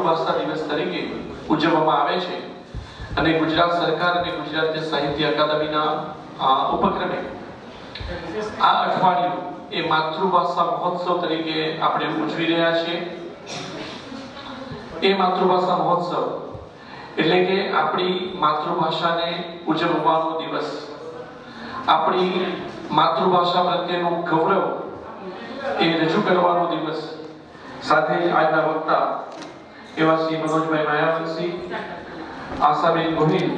માતૃભાષા દિવસ તરીકે ઉજવવામાં આવે છે અને ગુજરાત સરકાર અને ગુજરાત સાહિત્ય અકાદમીના ઉપક્રમે આ અઠવાડિયું એ માતૃભાષા મહોત્સવ તરીકે આપણે ઉજવી રહ્યા છીએ। એ માતૃભાષા મહોત્સવ એટલે કે આપણી માતૃભાષાને ઉજવવાનો દિવસ, આપણી માતૃભાષા પ્રત્યેનું ગૌરવ એ રજૂ કરવાનો દિવસ। સાથે આજના વક્તા એવા શ્રી મનોજભાઈ માયાવંશી, આશાબેન ગોહિલ,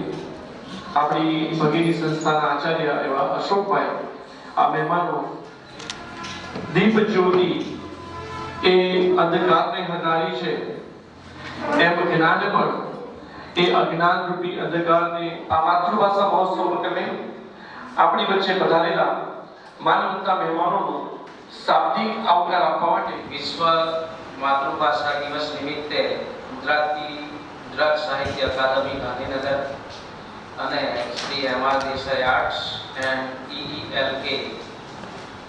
આપણી ભગીની સંસ્થાના આચાર્ય એવા અશોકભાઈ, આ મહેમાનો દીપ જ્યોતિ એ અંધકારને હટાવી છે એમ જ્ઞાન પણ એ અજ્ઞાન રૂપી અંધકારને આ માતૃભાષા મહોત્સવ ઉપક્રમે આપણી વચ્ચે પધારેલા માનવતા મહેમાનોનો શાબ્દિક આવકાર આપવા માટે વિશ્વ માતૃભાષા દિવસ નિમિત્તે ગુજરાત સાહિત્ય અકાદમી ગાંધીનગર અને Shri M R. Desai arts and EELK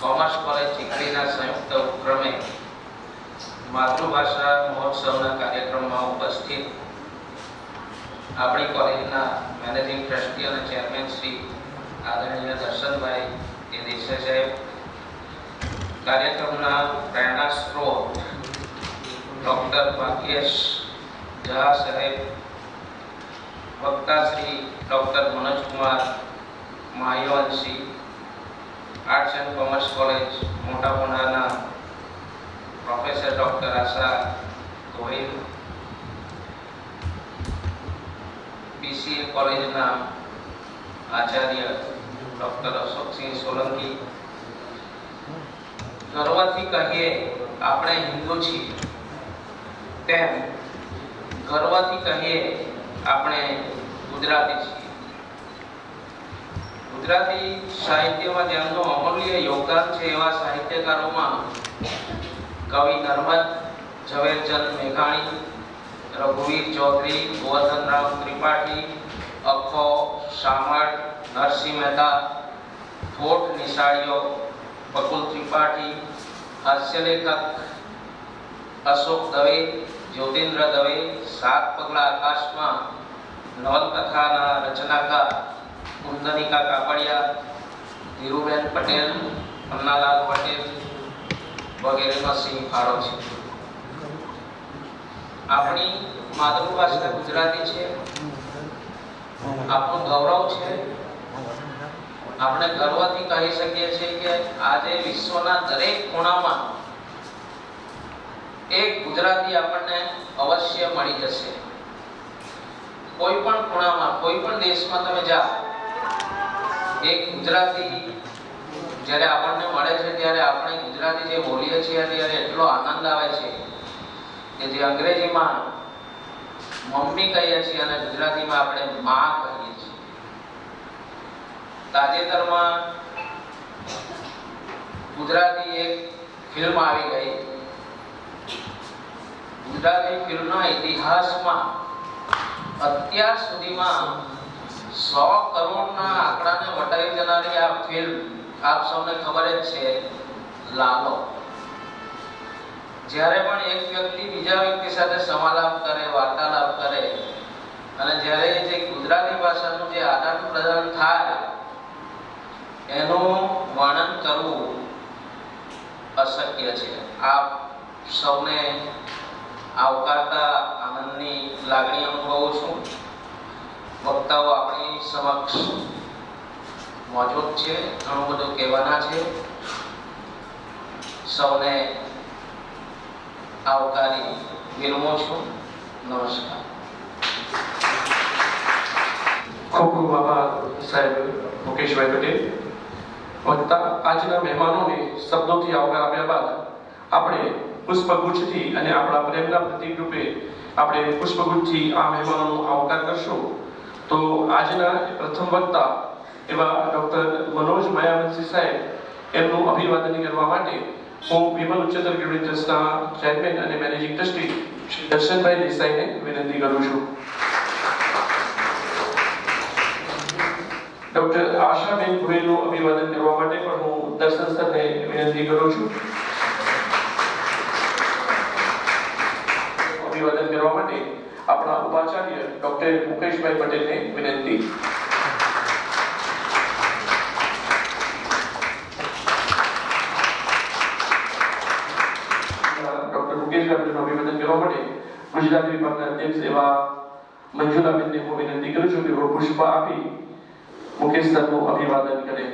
commerce college ચીખલીના સંયુક્ત ઉપક્રમે માતૃભાષા મહોત્સવના કાર્યક્રમમાં ઉપસ્થિત આપણી કોલેજના મેનેજિંગ ટ્રસ્ટી અને ચેરમેન શ્રી આદરણીય દર્શનભાઈ એ દેસાઈ સાહેબ, કાર્યક્રમના પ્રેરણા સ્ત્રોત ડોક્ટર ભાગ્યેશ ઝા સાહેબ, વક્તા Shri doctor Manoj Kumar માયાવંશી, arts and commerce college મોટા મોઢાના પ્રોફેસર ડોક્ટર આશા ગોહિલ, BCA કોલેજના આચાર્ય ડોક્ટર અશોકસિંહ સોલંકી, ગર્વથી કહીએ આપણે હિન્દુ છીએ તેમ ગર્વથી કહીએ આપણે ગુજરાતી છીએ। ગુજરાતી સાહિત્યમાં જેમનું અમૂલ્ય યોગદાન છે એવા સાહિત્યકારોમાં કવિ નર્મદ ઝવેરચંદ મેઘાણી, રઘુવીર ચૌધરી, ગોવર્ધનરામ ત્રિપાઠી, અખો, શામળ, નરસિંહ મહેતા, થોટ નિશાળીઓ, બકુલ ત્રિપાઠી, હાસ્યલેખક અશોક દવે, જ્યોતિન્દ્ર દવે, સાત પગલા આકાશમાં નવલકથાના રચનાકાર કુંદનિકા કાપડિયા, ધીરુબેન પટેલ, પન્નાલાલ પટેલ વગેરેનો સિંહ ફાળો છે। આપણી માતૃભાષા ગુજરાતી છે, આપણું ગૌરવ છે। આપણે ગર્વથી કહી શકીએ છીએ કે આજે વિશ્વના દરેક ખૂણામાં એક ગુજરાતી આપણને અવશ્ય મળી જશે। કોઈ પણ ખૂણામાં, કોઈ પણ દેશમાં તમે જાઓ, એક ગુજરાતી જ્યારે આપણને મળે છે ત્યારે આપણે ગુજરાતી જે બોલીએ છીએ ત્યારે એટલો આનંદ આવે છે કે જે અંગ્રેજીમાં મમ્મી કહીએ છીએ અને ગુજરાતીમાં આપણે માં કહીએ છીએ। તાજેતરમાં ગુજરાતી એક ફિલ્મ આવી ગઈ। ગુજરાતી ફિલ્મના ઇતિહાસમાં અત્યાર સુધીમાં 100 કરોડના આંકડાને વટાવી જનારી આ ફિલ્મ આપ સૌને ખબર જ છે, લાલો। જ્યારે પણ એક વ્યક્તિ બીજા વ્યક્તિ સાથે સમાલાપ કરે, વાર્તાલાપ કરે અને જ્યારે જે ગુજરાતી ભાષાનું જે આદાન પ્રદાન થાય એનું વર્ણન કરવું અશક્ય છે। આપ સૌને આવકારતા આનંદની લાગણી અનુભવું છું। વક્તાઓ આપણી સમક્ષ મોજૂદ છે, ઘણું બધું કહેવાના છે। સૌને આવકારી વિરમું છું। નમસ્કાર। ખૂબ ખૂબ આભાર સાહેબ મુકેશભાઈ પટેલ। વક્તા આજના મહેમાનોને શબ્દોથી આવકાર આપ્યા બાદ આપણે પુષ્પગુચ્છથી અને આપણા પ્રેમના પ્રતીક રૂપે આપણે પુષ્પગુચ્છથી આ મહેમાનોનો આવકાર કરશું। તો આજના પ્રથમ વક્તા એવા ડોક્ટર મનોજ માયાવંશી સાહેબ એમનું અભિવાદન કરવા માટે હું વિમલ ઉચ્ચતર ગણિત ટ્રસ્ટના ચેરમેન અને મેનેજિંગ ટ્રસ્ટી શ્રી દર્શનભાઈ દેસાઈને વિનંતી કરું છું। ડોક્ટર આશાબેન ગોહિલનું અભિવાદન કરવા માટે પણ હું દર્શન સરને વિનંતી કરું છું। અભિવાદન કરવા માટે આપણા ઉપાચાર્ય ડોક્ટર મુકેશભાઈ પટેલને વિનંતી. ડોક્ટર મુકેશભાઈ પટેલનું અભિવાદન કરવા માટે ગુજરાતી વિભાગના અધ્યક્ષ એવા મંજુલાબેનને હું વિનંતી કરું છું કે તેઓ પુષ્પ આપી મુકેશ સરનું અભિવાદન કરે.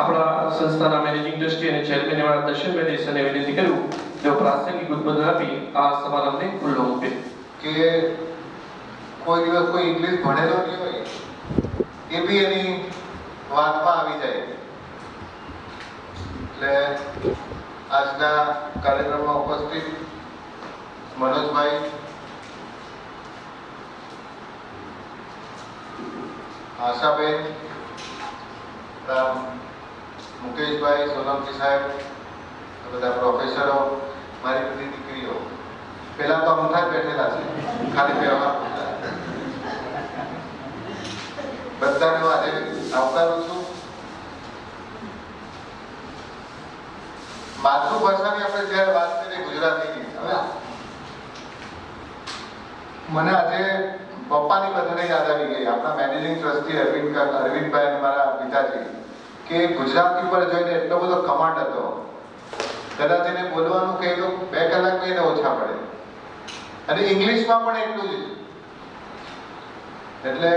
આપણા સંસ્થાના મેનેજિંગ ટ્રસ્ટી અને ચેરમેન એવા દર્શનભાઈ દેસાઈને વિનંતી કરું તેઓ પ્રાસંગિક ઉદ્બોધન આપી આ સમારંભને ખુલ્લો મૂકે. કે કોઈ દિવસ કોઈ ઇંગ્લિશ ભણેલો નહીં હોય એ બી એની વાતમાં આવી જાય. એટલે આજના કાર્યક્રમમાં ઉપસ્થિત મનોજભાઈ, આશાબેન, મુકેશભાઈ, સોલંકી સાહેબ, બધા પ્રોફેસરો, મારી બધી દીકરીઓ, પેલા તો અમથા જ બેઠેલા છે, ખાલી વ્યવહાર બધાને હું આજે આવકારું છું. માતૃભાષાની આપણે જ્યારે વાત કરીએ ગુજરાતીની, હવે મને આજે પપ્પાની બધાને યાદ આવી ગઈ, આપણા મેનેજિંગ ટ્રસ્ટી અરવિંદભાઈ અને મારા પિતાજી, કે ગુજરાતી પર જોઈને એટલો બધો કમાન્ડ હતો. કદાચ એને બોલવાનું કહે તો 2 કલાક એને ઓછા પડે, અને ઇંગ્લિશમાં પણ એટલું જ. એટલે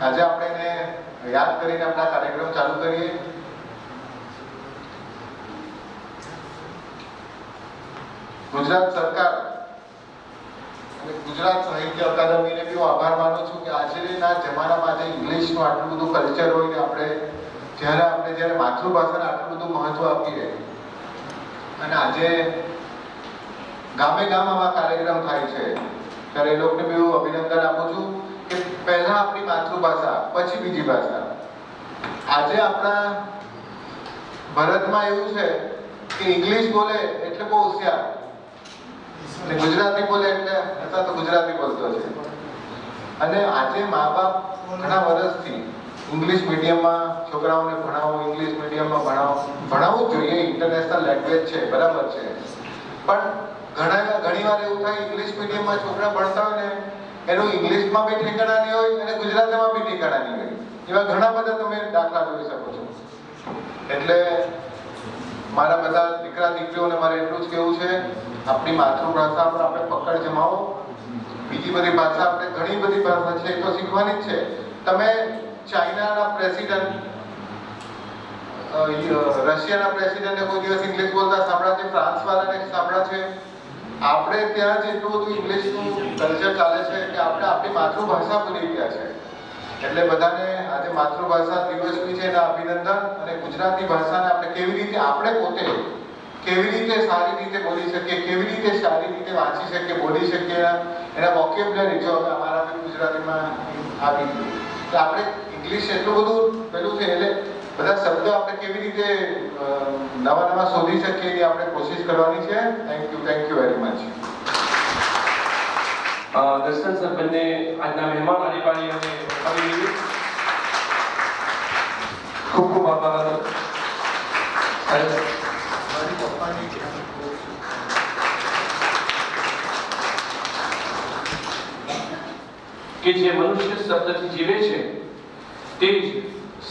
આજે આપણે એને યાદ કરીને આપણા કાર્યક્રમ ચાલુ કરીએ. ગુજરાત સરકાર અને ગુજરાત સાહિત્ય અકાદમીને બી હું આભાર માનું છું કે આજના જમાનામાં આજે ઇંગ્લિશનું આટલું બધું કલ્ચર હોય ને આપણે જ્યારે માતૃભાષાને આટલું બધું મહત્વ આપીએ, અને આજે ગામે ગામ આવા કાર્યક્રમ થાય છે, ત્યારે એ લોકોને બી હું અભિનંદન આપું છું કે પહેલા આપણી માતૃભાષા પછી બીજી ભાષા. આજે આપણા ભારતમાં એવું છે કે ઇંગ્લિશ બોલે એટલે બહુ હોશિયાર, ગુજરાતી બોલે એટલે અથવા તો ગુજરાતી બોલતો છે. અને આજે મા બાપ ઘણા વર્ષથી ઇંગ્લિશ મીડિયમમાં છોકરાઓને ભણાવો, ઇંગ્લિશ મીડિયમમાં ભણાવવું જોઈએ, ઇન્ટરનેશનલ લેંગ્વેજ છે, બરાબર છે. પણ ઘણી વાર એવું થાય ઇંગ્લિશ મીડિયમમાં છોકરા ભણતા હોય ને એનું ઇંગ્લિશમાં બી ઠેકાણા નહીં હોય અને ગુજરાતીમાં બી ઠેકાણા નહીં હોય. એવા ઘણા બધા તમે દાખલા જોઈ શકો છો. એટલે મારા બધા દીકરા દીકરીઓને મારે એટલું જ કહેવું છે, આપણી માતૃભાષા પર આપણે પકડ જમાવો. બીજી બધી ભાષા, આપણે ઘણી બધી ભાષા છે એ તો શીખવાની જ છે. તમે ચાઇનાના પ્રેસિડેન્ટ, રશિયાના પ્રેસિડેન્ટને કોઈ દિવસ ઇંગ્લિશ બોલતા સાંભળ્યા છે? ફ્રાન્સ વાળાને સાંભળ્યા છે? આપણે ત્યાં જ એટલું બધું ઇંગ્લિશનું કલ્ચર ચાલે છે કે આપણે આપણી માતૃભાષા ભૂલી ગયા છે. એટલે બધાને આજે માતૃભાષા દિવસની છે એના અભિનંદન. અને ગુજરાતી ભાષાને આપણે કેવી રીતે આપણે પોતે કેવી રીતે સારી રીતે બોલી શકીએ, કેવી રીતે સારી રીતે વાંચી શકીએ, બોલી શકીએ, એના વોકેબ્યુલરી જો અમારા ગુજરાતીમાં આવી ગયું તો આપણે ઇંગ્લિશ એટલું બધું પેલું છે, એટલે બધા શબ્દો આપણે કેવી રીતે નવા શોધી શકીએ એ આપણે કોશિશ કરવાની છે. Thank you very much. દર્શન સર બંને આજના મહેમાન આદિવાસી અને ખૂબ ખૂબ આભાર. કે જે મનુષ્ય શબ્દથી જીવે છે તે જ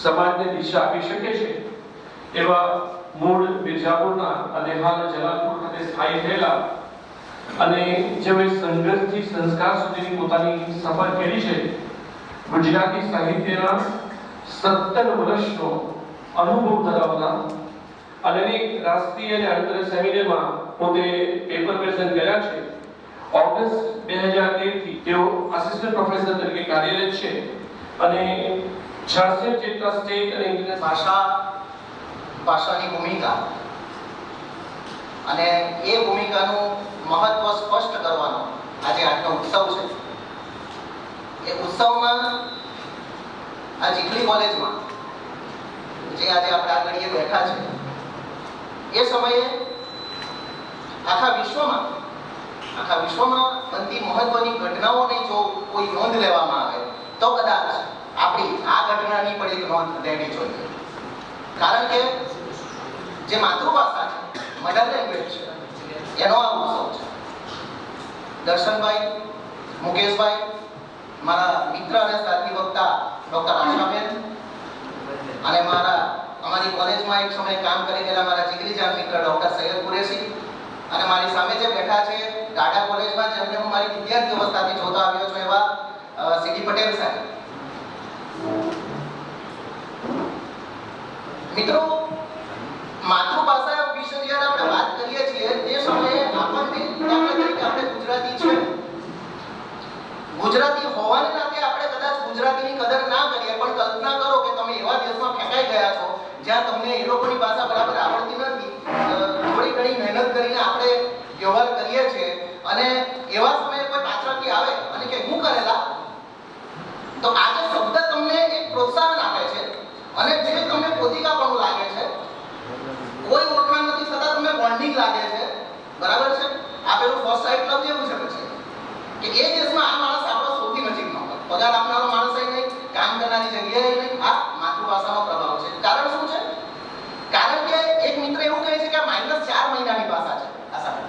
સમાજને દિશા આપી શકે છે એવા મૂળ મિર્ઝાપુરના અને હાલ જલાલપુર ખાતે સ્થાયી થયેલા અને જેઓએ સંઘર્ષથી સંસ્કાર સુધીની પોતાની સફર કરી છે, ગુજરાતી સાહિત્યના 17 વર્ષનો અનુભવ ધરાવતા અને અનેક રાષ્ટ્રીય અને આંતરરાષ્ટ્રીય સેમિનારમાં પોતે પેપર પ્રેઝન્ટ કર્યા છે. ઓગસ્ટ 2013 થી તેઓ આસિસ્ટન્ટ પ્રોફેસર તરીકે કાર્યરત છે અને 66 જેટલા સ્ટેટ અને ઇન્ટરનેશનલ ભાષાની ભૂમિકા અને એ ભૂમિકાનું મહત્વ સ્પષ્ટ કરવાનો આજે આજનો ઉત્સવ છે. એ ઉત્સવમાં આ ચીખલી કોલેજમાં જે આજે આપણે આ ઘડીએ બેઠા છે, એ સમયે આખા વિશ્વમાં બનતી મહત્વની ઘટનાઓની જો કોઈ નોંધ લેવામાં આવે તો કદાચ આપણી આ ઘટનાની પણ એક નોંધ લેવી જોઈએ. કારણ કે જે માતૃભાષા છે મધર લેંગ્વેજ છે, એનો આ ઉત્સવ છે. દર્શનભાઈ, મુકેશભાઈ, મારા મિત્ર અને સાથી વક્તા ડોક્ટર આશાબેન અને અમારી કોલેજમાં એક સમય કામ કરી ગયેલા મારા જીગરીજાન મિત્ર ડોક્ટર સૈયદ કુરેશી અને મારી સામે જે બેઠા છે ટાટા કોલેજમાં જેમને હું મારી વિદ્યાર્થી અવસ્થાથી જોતો આવ્યો છું એવા સીડી પટેલ સાહેબ. મિત્રો, માતૃભાષા વિશે જ્યારે આપણે વાત કરીએ છીએ તે સમયે આપણને દાખલા તરીકે આપણે ગુજરાતી છે, ગુજરાતી હોવાને નાતે આપણે કદાચ ગુજરાતીની કદર ના કરીએ, પણ કલ્પના કરો કે તમે એવા દેશમાં ફેંકાઈ ગયા છો જ્યાં તમને એ લોકોની ભાષા બરાબર આવડતી નથી, થોડી ઘણી મહેનત કરીને આપણે વ્યવહાર કરીએ છીએ અને એવા સમયે કોઈ પાછળથી આવે અને કે હું કરેલા, તો આ જે શબ્દ તમને એક પ્રોત્સાહન આપે છે અને જે તમને પોતિકાપણું લાગે છે, કોઈ ઓળખાણ નથી છતાં તમને બોન્ડિંગ લાગે છે, બરાબર છે. આ પેલું ફર્સ્ટ સાઇટ લવ જેવું છે પછી કે એ દેશમાં આ માણસ આપણો સૌથી નજીકનો હોય, પગાર આપનારો માણસ નહીં, કામ કરનારી જગ્યાએ નહીં. આ માતૃભાષાનો પ્રભાવ છે. કારણ શું છે? કારણ કે એક મિત્ર એવું કહે છે કે -4 મહિનાની ભાષા છે. આ સાહેબ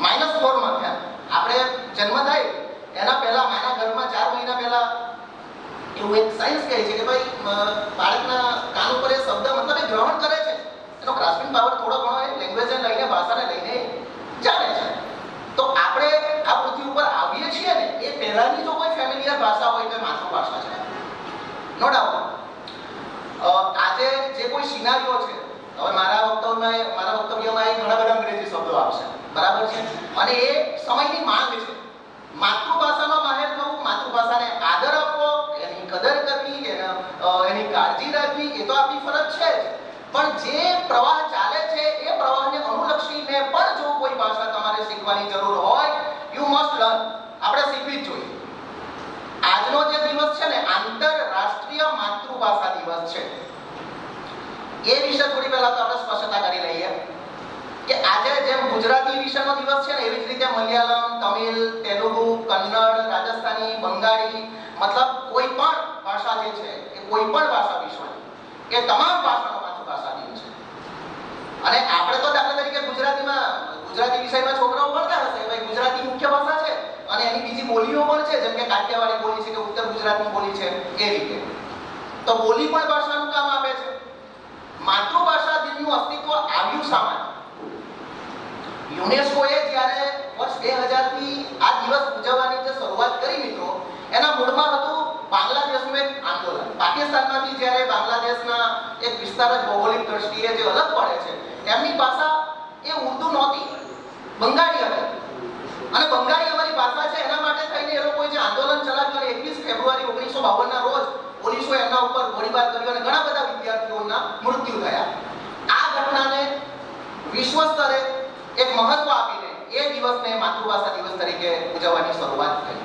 -4 માં થયા. આપણે જન્મ થાય એના પહેલા માના ગર્ભમાં 4 મહિના પહેલા એવું એક સાયન્સ કહે છે કે ભાઈ બાળકના કાન ઉપર એ શબ્દ મતલબ એ ગ્રહણ કરે છે, એનો ગ્રાસ્પિંગ પાવર થોડો ઘણો એ લેંગ્વેજને લઈને, ભાષાને લઈને ચાલે છે. તો આપણે આ પૃથ્વી ઉપર આવીએ છીએ ને એ પહેલાની જો કોઈ ફેમિલિયર ભાષા હોય તો માતૃભાષા છે, નો ડાઉટ. આજે જે કોઈ સિનારીઓ છે, હવે મારા વક્તવ્યમાં ઘણા બધા અંગ્રેજી શબ્દો આવશે, બરાબર છે, અને એ સમયની માંગ છે. માતૃભાષામાં માહેર થવું, માતૃભાષાને આદર આપવો, એની કદર કરવી, એની કાળજી રાખવી, એ તો આપણી ફરજ છે જ. પણ જે પ્રવાહ ચાલે છે એ પ્રવાહને અનુલક્ષીને પણ જો કોઈ ભાષા તમારે શીખવાની જરૂર હોય, યુ મસ્ટ લર્ન. આપણે શીખવી જ જોઈએ. આજનો જે દિવસ છે ને આંતરરાષ્ટ્રીય માતૃભાષા દિવસ છે, એ વિશે થોડી પહેલા તો આપણે સ્પષ્ટતા કરી લઈએ કે આજે જેમ ગુજરાતી વિષયનો દિવસ છે ને એવી જ રીતે મલયાલમ, તમિલ, તેલુગુ, કન્નડ, રાજસ્થાની, બંગાળી, મતલબ કોઈ પણ ભાષા જે છે એ કોઈ પણ ભાષા વિશ્વની એ તમામ ભાષાનો માતૃભાષા દિવસ છે. અને આપણે તો દાખલા તરીકે ગુજરાતી વિષયમાં છોકરાઓ ભણતા હશે ભાઈ ગુજરાતી મુખ્ય ભાષા છે અને એની બીજી બોલીઓ પણ છે, જેમ કે કાઠિયાવાડી બોલી છે કે ઉત્તર ગુજરાતની બોલી છે, એ રીતે તો બોલી પણ ભાષાનું કામ આપે છે. માતૃભાષા દિનનું અસ્તિત્વ આવ્યું શા માટે? યુનેસ્કોએ જ્યારે વર્ષ 2000 થી આ દિવસ ઉજવવાની જે શરૂઆત કરી મિત્રો, એના મૂળમાં હતું બાંગ્લાદેશનું એક આંદોલન. પાકિસ્તાનમાંથી જ્યારે બાંગ્લાદેશના એક વિસ્તાર જ ભૌગોલિક દ્રષ્ટિએ જે અલગ પડે છે, એમની ભાષા એ ઉર્દુ નહોતી, બંગાળી હતી. અને બંગાળી અમારી ભાષા છે એના માટે થઈને એ લોકોએ જે આંદોલન ચલાવ્યું અને 21 ફેબ્રુઆરી 1952 ના રોજ પોલીસોએ એમના ઉપર ગોળીબાર કર્યો અને ઘણા બધા વિદ્યાર્થીઓના મૃત્યુ થયા. આ ઘટનાને વિશ્વ સ્તરે એક મહત્વ આપીને એ દિવસને માતૃભાષા દિવસ તરીકે ઉજવવાની શરૂઆત થઈ.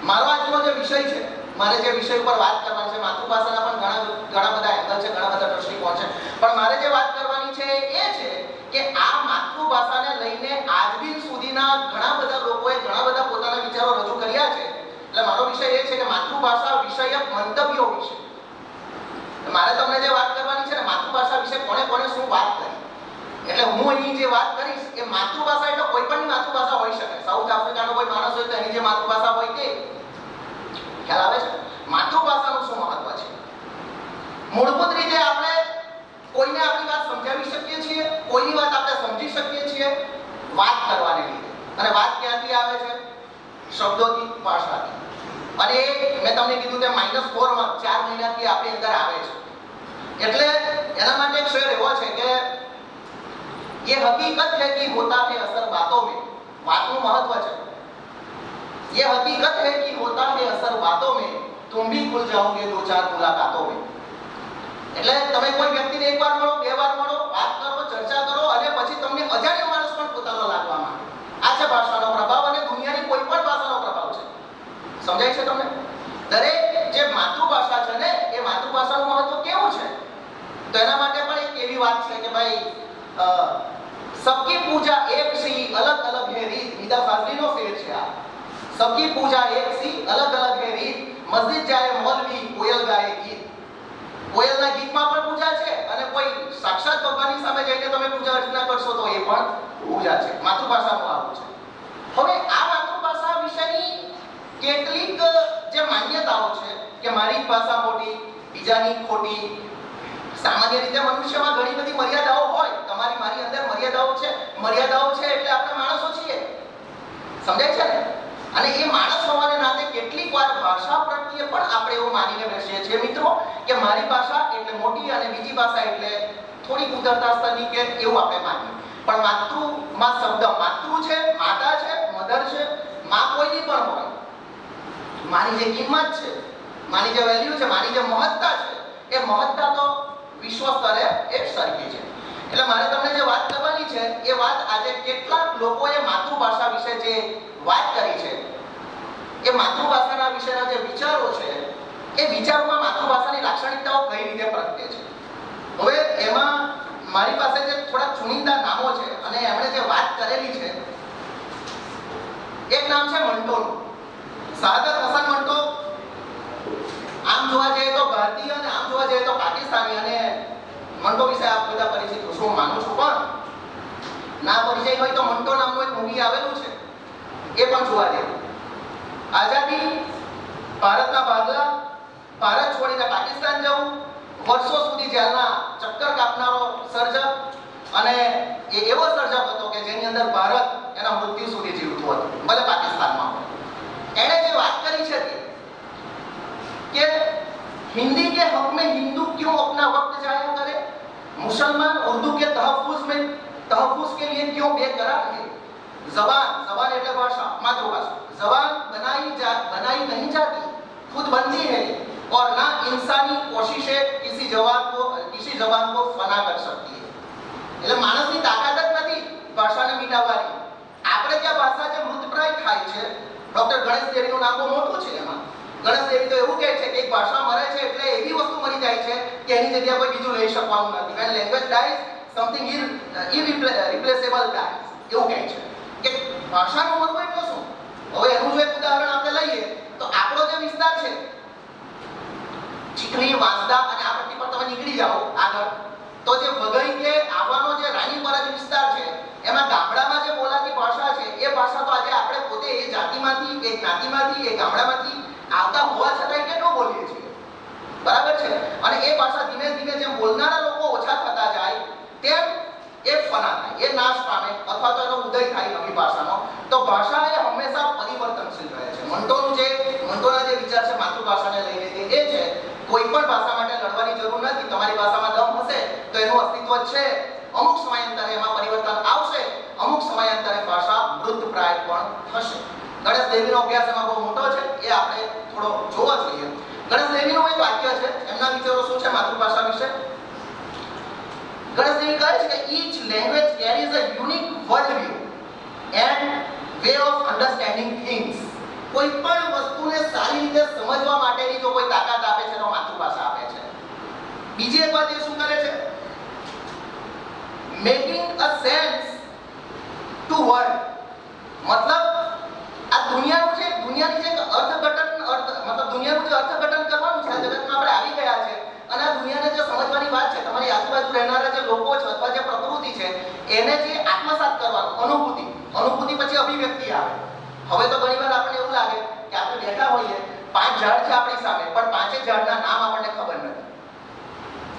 મારો આજનો જે વિષય છે, મારે જે વિષય ઉપર વાત કરવાની છે, માતૃભાષાના પણ ઘણા બધા એંગલ છે, ઘણા બધા દ્રષ્ટિકોણ છે, પણ મારે જે વાત કરવાની છે એ છે કે આ માતૃભાષાને લઈને આજ દિન સુધીના ઘણા બધા લોકોએ ઘણા બધા પોતાના વિચારો રજૂ કર્યા છે. એટલે મારો વિષય એ છે કે માતૃભાષા વિષયક મંતવ્યો વિશે મારે તમને જે વાત કરવાની છે ને, માતૃભાષા વિશે કોણે કોણે શું વાત કરી. એટલે હું અહીં જે વાત કરીશ એ માતૃભાષા એટલે કોઈ પણ માતૃભાષા હોઈ શકે. સાઉથ આફ્રિકાનો કોઈ માણસ હોય તો એની જે માતૃભાષા હોય તે ખ્યાલ આવે છે. માતૃભાષાનું શું મહત્વ છે? મૂળભૂત રીતે આપણે કોઈને આપણી વાત સમજાવી શકીએ છીએ, કોઈની વાત આપણે સમજી શકીએ છીએ વાત કરવાને લીધે. અને વાત ક્યાંથી આવે છે? શબ્દોથી, ભાષાથી. અને મેં તમને કીધું કે -4 માં 4 મહિનાથી આપણી અંદર આવે છે. એટલે એના માટે એક શેર એવો છે કે ये हकीकत है कि होता है असर बातों में. बातों महत्व है. ये हकीकत है कि होता है असर बातों में, तुम भी खुल जाओगे 2-4 मुलाकातों में. એટલે તમે કોઈ વ્યક્તિને એકવાર મળો, બે વાર મળો, વાત કરો, ચર્ચા કરો અને પછી તમને અજાણ્યો માણસ પણ પોતાનો લાગવા માંડે. આ છે ભાષાનો પ્રભાવ અને દુનિયાની કોઈ પણ ભાષાનો પ્રભાવ છે. સમજાય છે તમને? દરેક જે માતૃભાષા છે ને એ માતૃભાષાનું મહત્વ કેવું છે? તો એના માટે પણ એક એવી વાત છે કે ભાઈ सबकी पूजा एक सी अलग अलग है रीत. मीदा फाजलीનો શેર છે આ. सबकी पूजा एक सी अलग अलग है રીત. મસ્જિદ જાય મૌલવી, કોયલ ગાય ગીત. કોયલના ગીતમાં પણ પૂજા છે અને કોઈ સાક્ષાત ભગવાનની સામે જઈને તમે પૂજા અર્ચના કરશો તો એ પણ પૂજા છે. માતૃભાષાનું આવું છે. હવે આ માતૃભાષા વિશેની કેટલીક જે માન્યતાઓ છે કે મારી ભાષા મોટી, બીજાની ખોટી. સામાન્ય રીતે મનુષ્યમાં ઘણી બધી મર્યાદાઓ હોય. તમારી મારી અંદર મર્યાદાઓ છે એટલે આપણે માણસો છીએ. સમજાય છે ને? અને એ માણસ હોવાને નાતે કેટલીક વાર ભાષા પ્રત્યે પણ આપણે એવું માનીને બેસીએ છીએ મિત્રો કે મારી ભાષા એટલે મોટી અને બીજી ભાષા એટલે થોડીક ઉતરતા સ્તરની કે એવું આપણે માનીએ. પણ માતૃમાં શબ્દ માતૃ છે, માતા છે, મધર છે, માં કોઈની પણ હોય. મારી જે કિંમત છે, મારી જે વેલ્યુ છે, મારી જે મહત્તા છે, એ મહત્તા તો વિશ્વ સ્તરે એક સરખી છે. એટલે મારે તમને જે વાત કરવાની છે એ વાત આજે કેટલાક લોકોએ માતૃભાષા વિશે જે વાત કરી છે, એ માતૃભાષાના વિશેના જે વિચારો છે, એ વિચારોમાં માતૃભાષાની લાક્ષણિકતાઓ કઈ રીતે પ્રગટે છે. હવે એમાં મારી પાસે જે થોડા ચુનિંદા નામો છે અને એમણે જે વાત કરેલી છે, એક નામ છે મંટોનું. શહાદત હસન મંટો આમ જોવા જઈએ તો ભારતીય અને આમ જોવા જઈએ તો પાકિસ્તાની. અને મંટો વિશે આપ બધા પરિચિત છો માનું છું, પણ ના પરિચય હોય તો મંટો નામનું એક મૂવી આવેલું છે, એ પણ જોવા જેવું. આઝાદી, ભારતના ભાગલા, ભારત છોડીને પાકિસ્તાન જવું, વર્ષો સુધી જેલના ચક્કર કાપનારો સર્જક, અને એ એવો સર્જક હતો કે જેની અંદર ભારત એના મૃત્યુ સુધી જીવતું હતું, ભલે પાકિસ્તાનમાં હોય. એણે જે વાત કરી છે कि हिंदी के हक में हिंदू क्यों अपना वक्त जाया करे, मुसलमान उर्दू के तहफ्फुज के लिए क्यों बेकरार है. जबान એટલે ભાષા, માતૃભાષા. जबान बनाई नहीं जाती, खुद बनती है और ना इंसानी कोशिशें किसी जबान को फना कर सकती है. એટલે માણસની તાકાત જ નથી ભાષાને મિટાવવાની. આપણે જે ભાષા જે મૃતપ્રાય થાય છે, ડોક્ટર ગણેશ દેવીનું નામ બહુ મોટું છે. એમાં ગણેશ દેવી તો એવું કહે છે કે એક ભાષા મરે છે એટલે એવી વસ્તુ મરી જાય છે કે એની જગ્યા કોઈ બીજું લઈ શકવાનું નથી. when language dies something irreplaceable dies, એવું કહે છે કે ભાષાનું મરવું એટલે શું. હવે એનું જો એક ઉદાહરણ આપણે લઈએ તો આપણો જે વિસ્તાર છે, ચીખલી, વાંસદા અને આ પટ્ટી પર તમે નીકળી જાઓ આગળ, તો જે વઘઈ કે આવવાનો જે રાણીપરા જે વિસ્તાર છે, એમાં ગામડામાં જે બોલાતી ભાષા છે, એ ભાષા તો આજે આપણે પોતે એ જાતિમાંથી, એ જ્ઞાતિમાંથી, એ ગામડામાંથી આવતા હોવા છતાં કેટલું બોલીએ છીએ. બરાબર છે? અને એ ભાષા ધીમે ધીમે જેમ બોલનારા લોકો ઓછા થતા જાય તેમ એ ફના થાય, એ નાશ પામે અથવા તો એનો ઉદય થાય નવી ભાષાનો. તો ભાષા એ હંમેશા પરિવર્તનશીલ રહે છે. મંટોના જે વિચાર છે માતૃભાષાને લઈને એ છે કોઈ પણ ભાષા માટે લડવાની જરૂર નથી. તમારી ભાષામાં દમ હશે તો એનું અસ્તિત્વ છે. અમુક સમયાંતરે એમાં પરિવર્તન આવશે, અમુક સમયાંતરે ભાષા મૃતપ્રાય પણ થશે. ગણેશ દેવીનો અભ્યાસ એમાં બહુ મોટો છે, એ આપણે થોડો જોવો જોઈએ. ગણેશ દેવીનું એક વાક્ય છે, એમના વિચારો શું છે માતૃભાષા વિશે. ગણેશ દેવી કહે છે કે each language carries a unique world view and way of understanding things. કોઈ પણ વસ્તુને સારી રીતે સમજવા માટેની જો કોઈ તાકાત આપે છે તો માતૃભાષા આપે છે. બીજી એક વાત એ શું કરે છે, making a sense to world. મતલબ આ દુનિયાનું જે અર્થઘટન કરવાનું છે, આ જગતમાં આપણે આવી ગયા છે અને આ દુનિયાને જે સમજવાની વાત છે, તમારી આજુબાજુ રહેનારા જે લોકો છે અથવા જે પ્રકૃતિ છે એને જે આત્મસાત કરવાનું, અનુભૂતિ પછી અભિવ્યક્તિ આવે. હવે તો ઘણીવાર આપણને એવું લાગે કે આપણે બેઠા હોઈએ, 5 ઝાડ છે આપણી સામે, પણ 5 ઝાડના નામ આપણને ખબર નથી.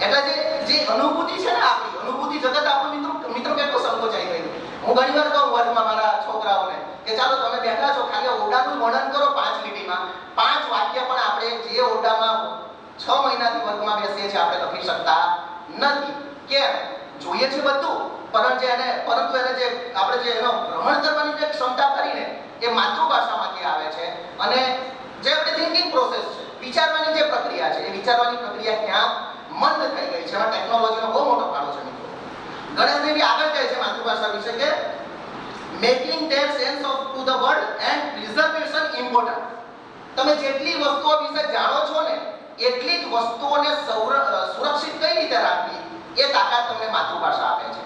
એટલે જે અનુભૂતિ છે ને, આપણી અનુભૂતિ જગત આપણું મિત્રો કેટલું સંકોચાઈ ગયું. હું ઘણીવાર કહું વર્ગમાં મારા છોકરાઓને કે ચાલો તમે બેઠા છો, ખાલી ઓરડાનું વર્ણન કરો 5 લીટીમાં. 5 વાક્ય પણ આપણે જે ઓરડામાં 6 મહિનાથી વર્ગમાં બેસીએ છીએ આપણે લખી શકતા નથી. કેમ? જોઈએ છે બધું, પરંતુ એને જે આપણે જે એનો ભ્રમણ કરવાની જે ક્ષમતા કરીને એ માતૃભાષામાંથી આવે છે. અને જે આપણી થિંકિંગ પ્રોસેસ છે, વિચારવાની જે પ્રક્રિયા છે, એ વિચારવાની પ્રક્રિયા ક્યાં મંદ થઈ ગઈ છે. એમાં ટેકનોલોજીનો બહુ મોટો ફાળો છે મિત્રો. ગણેશ દેવી આગળ કહે છે માતૃભાષા વિશે કે making there sense of to the world and preservation important. તમે જેટલી વસ્તુઓ વિશે જાણો છો ને, એટલી જ વસ્તુઓને સુરક્ષિત કઈ રીતે રાખવી એ તાકાત તમને માતૃભાષા આપે છે.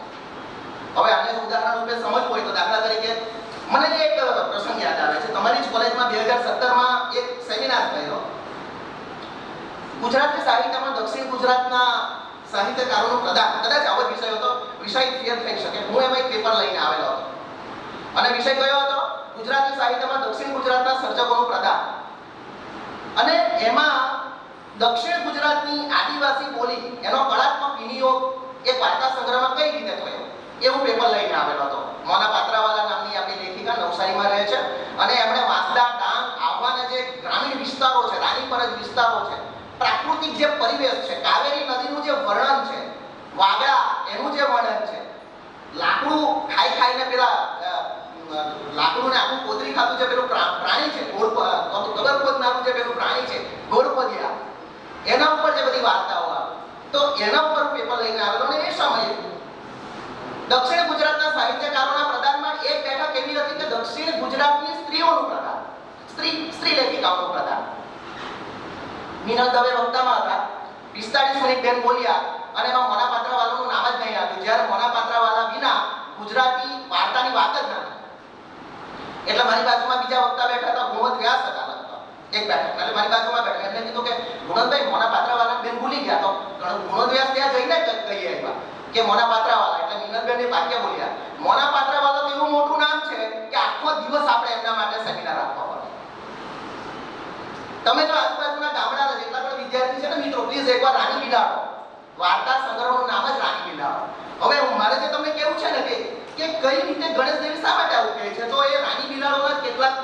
હવે આને ઉદાહરણ રૂપે સમજવું હોય તો દાખલા તરીકે મને એક પ્રસંગ યાદ આવે છે. તમારી જ કોલેજમાં 2017માં એક સેમિનાર થયો. ગુજરાતી સાહિત્યમાં દક્ષિણ ગુજરાતના સાહિત્યકારોનું પ્રદાન, કદાચ આવો વિષય હતો, વિષય ફેર થઈ શકે. હું એમાં એક પેપર લઈને આવેલો હતો અને વિષય કયો હતો? ગુજરાતી સાહિત્યમાં દક્ષિણ ગુજરાતના સર્જકોનું પ્રદાન. અને એમાં દક્ષિણ ગુજરાતની આદિવાસી બોલી એનો કળાત્મક વિનિયોગ એક વાર્તા સંગ્રહમાં કઈ રીતે થયો એ હું પેપર લઈને આવેલો હતો. મોના પાત્રાવાલા નામની આપણી લેખિકા નવસારીમાં રહે છે અને એમણે વાંસદા, ડાંગ, આહવાના જે ગ્રામીણ વિસ્તારો છે, રાની પરજ વિસ્તારો છે, પ્રાકૃતિક જે પરિવેશ છે, કાવેરી નદીનું જે વર્ણન છે, વાગડા એનું જે વર્ણન છે, લાકડું ખાઈને પેલા લાકડું ને આખું કોતરી ખાતું જે પેલું પ્રાણી છે, ગગરપોદ નામનું જે પેલું પ્રાણી છે, ગોળપદિયા, એના ઉપર જે બધી વાર્તાઓ આવે, તો એના ઉપર પેપર લઈને આવેલો. અને એ સમયે દક્ષિણ ગુજરાતના સાહિત્યકારોના પ્રદાનમાં એક બેઠક એવી હતી કે દક્ષિણ ગુજરાતની સ્ત્રીઓનું પ્રદાન, સ્ત્રી લેખિકાઓનું પ્રદાન. મીનલ દવે વક્તામાં હતા, 45 મિનિટ બેન બોલ્યા અને એમાં મોના પાત્રાવાલાનું નામ જ નહીં આવ્યું, જ્યારે મોના પાત્રાવાલા વિના ગુજરાતી વાર્તાની વાત જ ના. એટલે મારી બાજુમાં બીજા વક્તા બેઠા હતા, ગુણવંત વ્યાસ હતા લગભગ એક બેઠક, એટલે મારી બાજુમાં બેઠા. એમને કીધું કે ગુણવંતભાઈ મોના પાત્રાવાલા બેન ભૂલી ગયા. તો ગુણવંત વ્યાસ ત્યાં જઈને કહીએ આવ્યા કે મોના પાત્રાવાલા, એટલે મિનલબેન એ વાક્ય બોલ્યા, મોના પાત્રાવાલા તો એવું મોટું નામ છે કે આખો દિવસ આપણે એમના માટે સેમિનાર આપવા પડે. તમે જો આજુબાજુના ગામડાના જેટલા પણ વિદ્યાર્થી છે ને મિત્રો, પ્લીઝ એકવાર રાની બિલાડો, વાર્તા સંગ્રહનું નામ જ રાની બિલાડો. હવે મારે જે તમને કેવું છે ને કે કઈ રીતે ગણેશ દેવી શા માટે આવું કહે છે, તો એ રાની બિલાડોના કેટલાક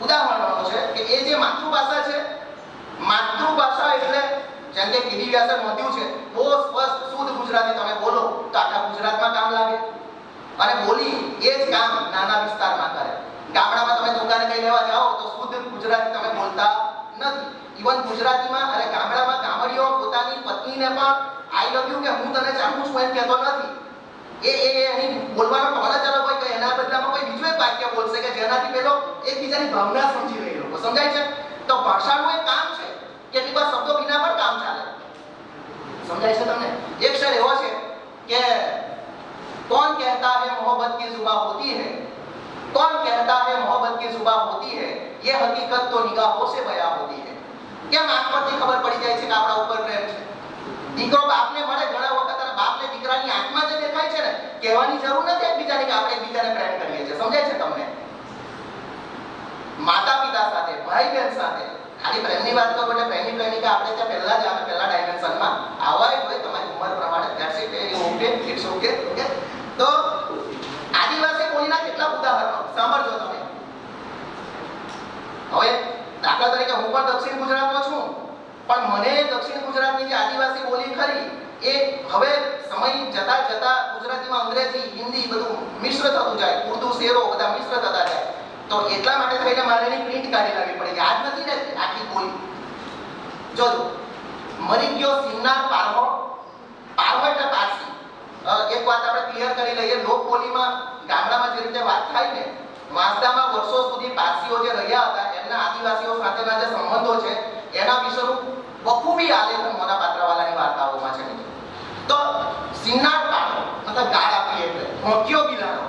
ઉદાહરણો છે કે એ જે માતૃભાષા છે, માતૃભાષા એટલે જેમ કે કીડી વ્યાસે નોંધ્યું છે, બહુ સ્પષ્ટ શુદ્ધ ગુજરાતી તમે બોલો તો આખા ગુજરાતમાં કામ લાગે. અને બોલી એ જ કામ નાના વિસ્તારમાં કરે. ગામડામાં તમે દુકાને કઈ લેવા જાઓ તો શુદ્ધ ગુજરાતી તમે બોલતા નથી. ઇવન ગુજરાતીમાં અને ગામડામાં ગામડીઓ પોતાની પત્નીને પણ આઈ લવ યુ કે હું તને ચાહું છું એમ કહેતો નથી. એની બોલવાનો ટોન જ અલગ હોય કે એના બદલામાં કોઈ બીજું એક વાક્ય બોલશે કે જેનાથી પેલો એકબીજાની ભાવના સમજી લે લોકો. સમજાય છે? તો ભાષાનું એક કામ છે, કેટલીક વાર શબ્દો વિના પણ કામ ચાલે. સમજાય છે તમને? એક શેર એવો છે કે कौन कहता है मोहब्बत की जुबान होती है, कौन कहता है मोहब्बत की जुबान होती है, ये हकीकत तो निगाहों से बयां होती है. કેમ આંખ પરથી ખબર પડી જાય છે કે આપણા ઉપર પ્રેમ છે? દીકરો બાપને મળે ઘણા વખત અને બાપને દીકરાની આંખમાં જે દેખાય છે ને, કહેવાની જરૂર નથી એકબીજાને કે આપણે એકબીજાને પ્રેમ કરીએ છીએ. સમજાય છે તમને? માતા પિતા સાથે, ભાઈ બહેન સાથે, ખાલી પ્રેમની વાત કરો એટલે પ્રેમી પ્રેમિકા આપણે ત્યાં પહેલા જ આવે, પહેલા ડાયમેન્શનમાં આવા જ હોય તમારી ઉંમર પ્રમાણે. That's it, okay, it's okay. Okay, તો આદિવાસી બોલીના કેટલા ઉદાહરણો સાંભળજો તમે. હવે દાખલા તરીકે હું પણ દક્ષિણ ગુજરાતનો છું, પણ મને દક્ષિણ ગુજરાતની જે આદિવાસી બોલી ખરી એ હવે સમય જતા જતા ગુજરાતીમાં અંગ્રેજી, હિન્દી બધું મિશ્ર થતું જાય, ઉર્દુ શેરો બધા મિશ્ર થતા જાય. તો એટલા માટે થઈને મારે એની પ્રિન્ટ કાઢી લાવવી પડી. યાદ નથી ને આખી બોલી. જોજો, મરી ગયો સિન્નાર પારવો. પારવો એટલે પારસી. એક વાત આપણે ક્લિયર કરી લઈએ, લોક બોલીમાં ગામડામાં જે રીતે વાત થાય ને, વાંસદામાં વર્ષો સુધી પારસીઓ જે રહ્યા હતા એમના આદિવાસીઓ સાથેના જે સંબંધો છે એના વિશેનું બખૂબી આલેખન મોના પાત્રાવાલાની વાર્તાઓમાં છે. તો સિન્નાર પારવો મતલબ ગાળ આપી એટલે ભોંક્યો બિલાડો,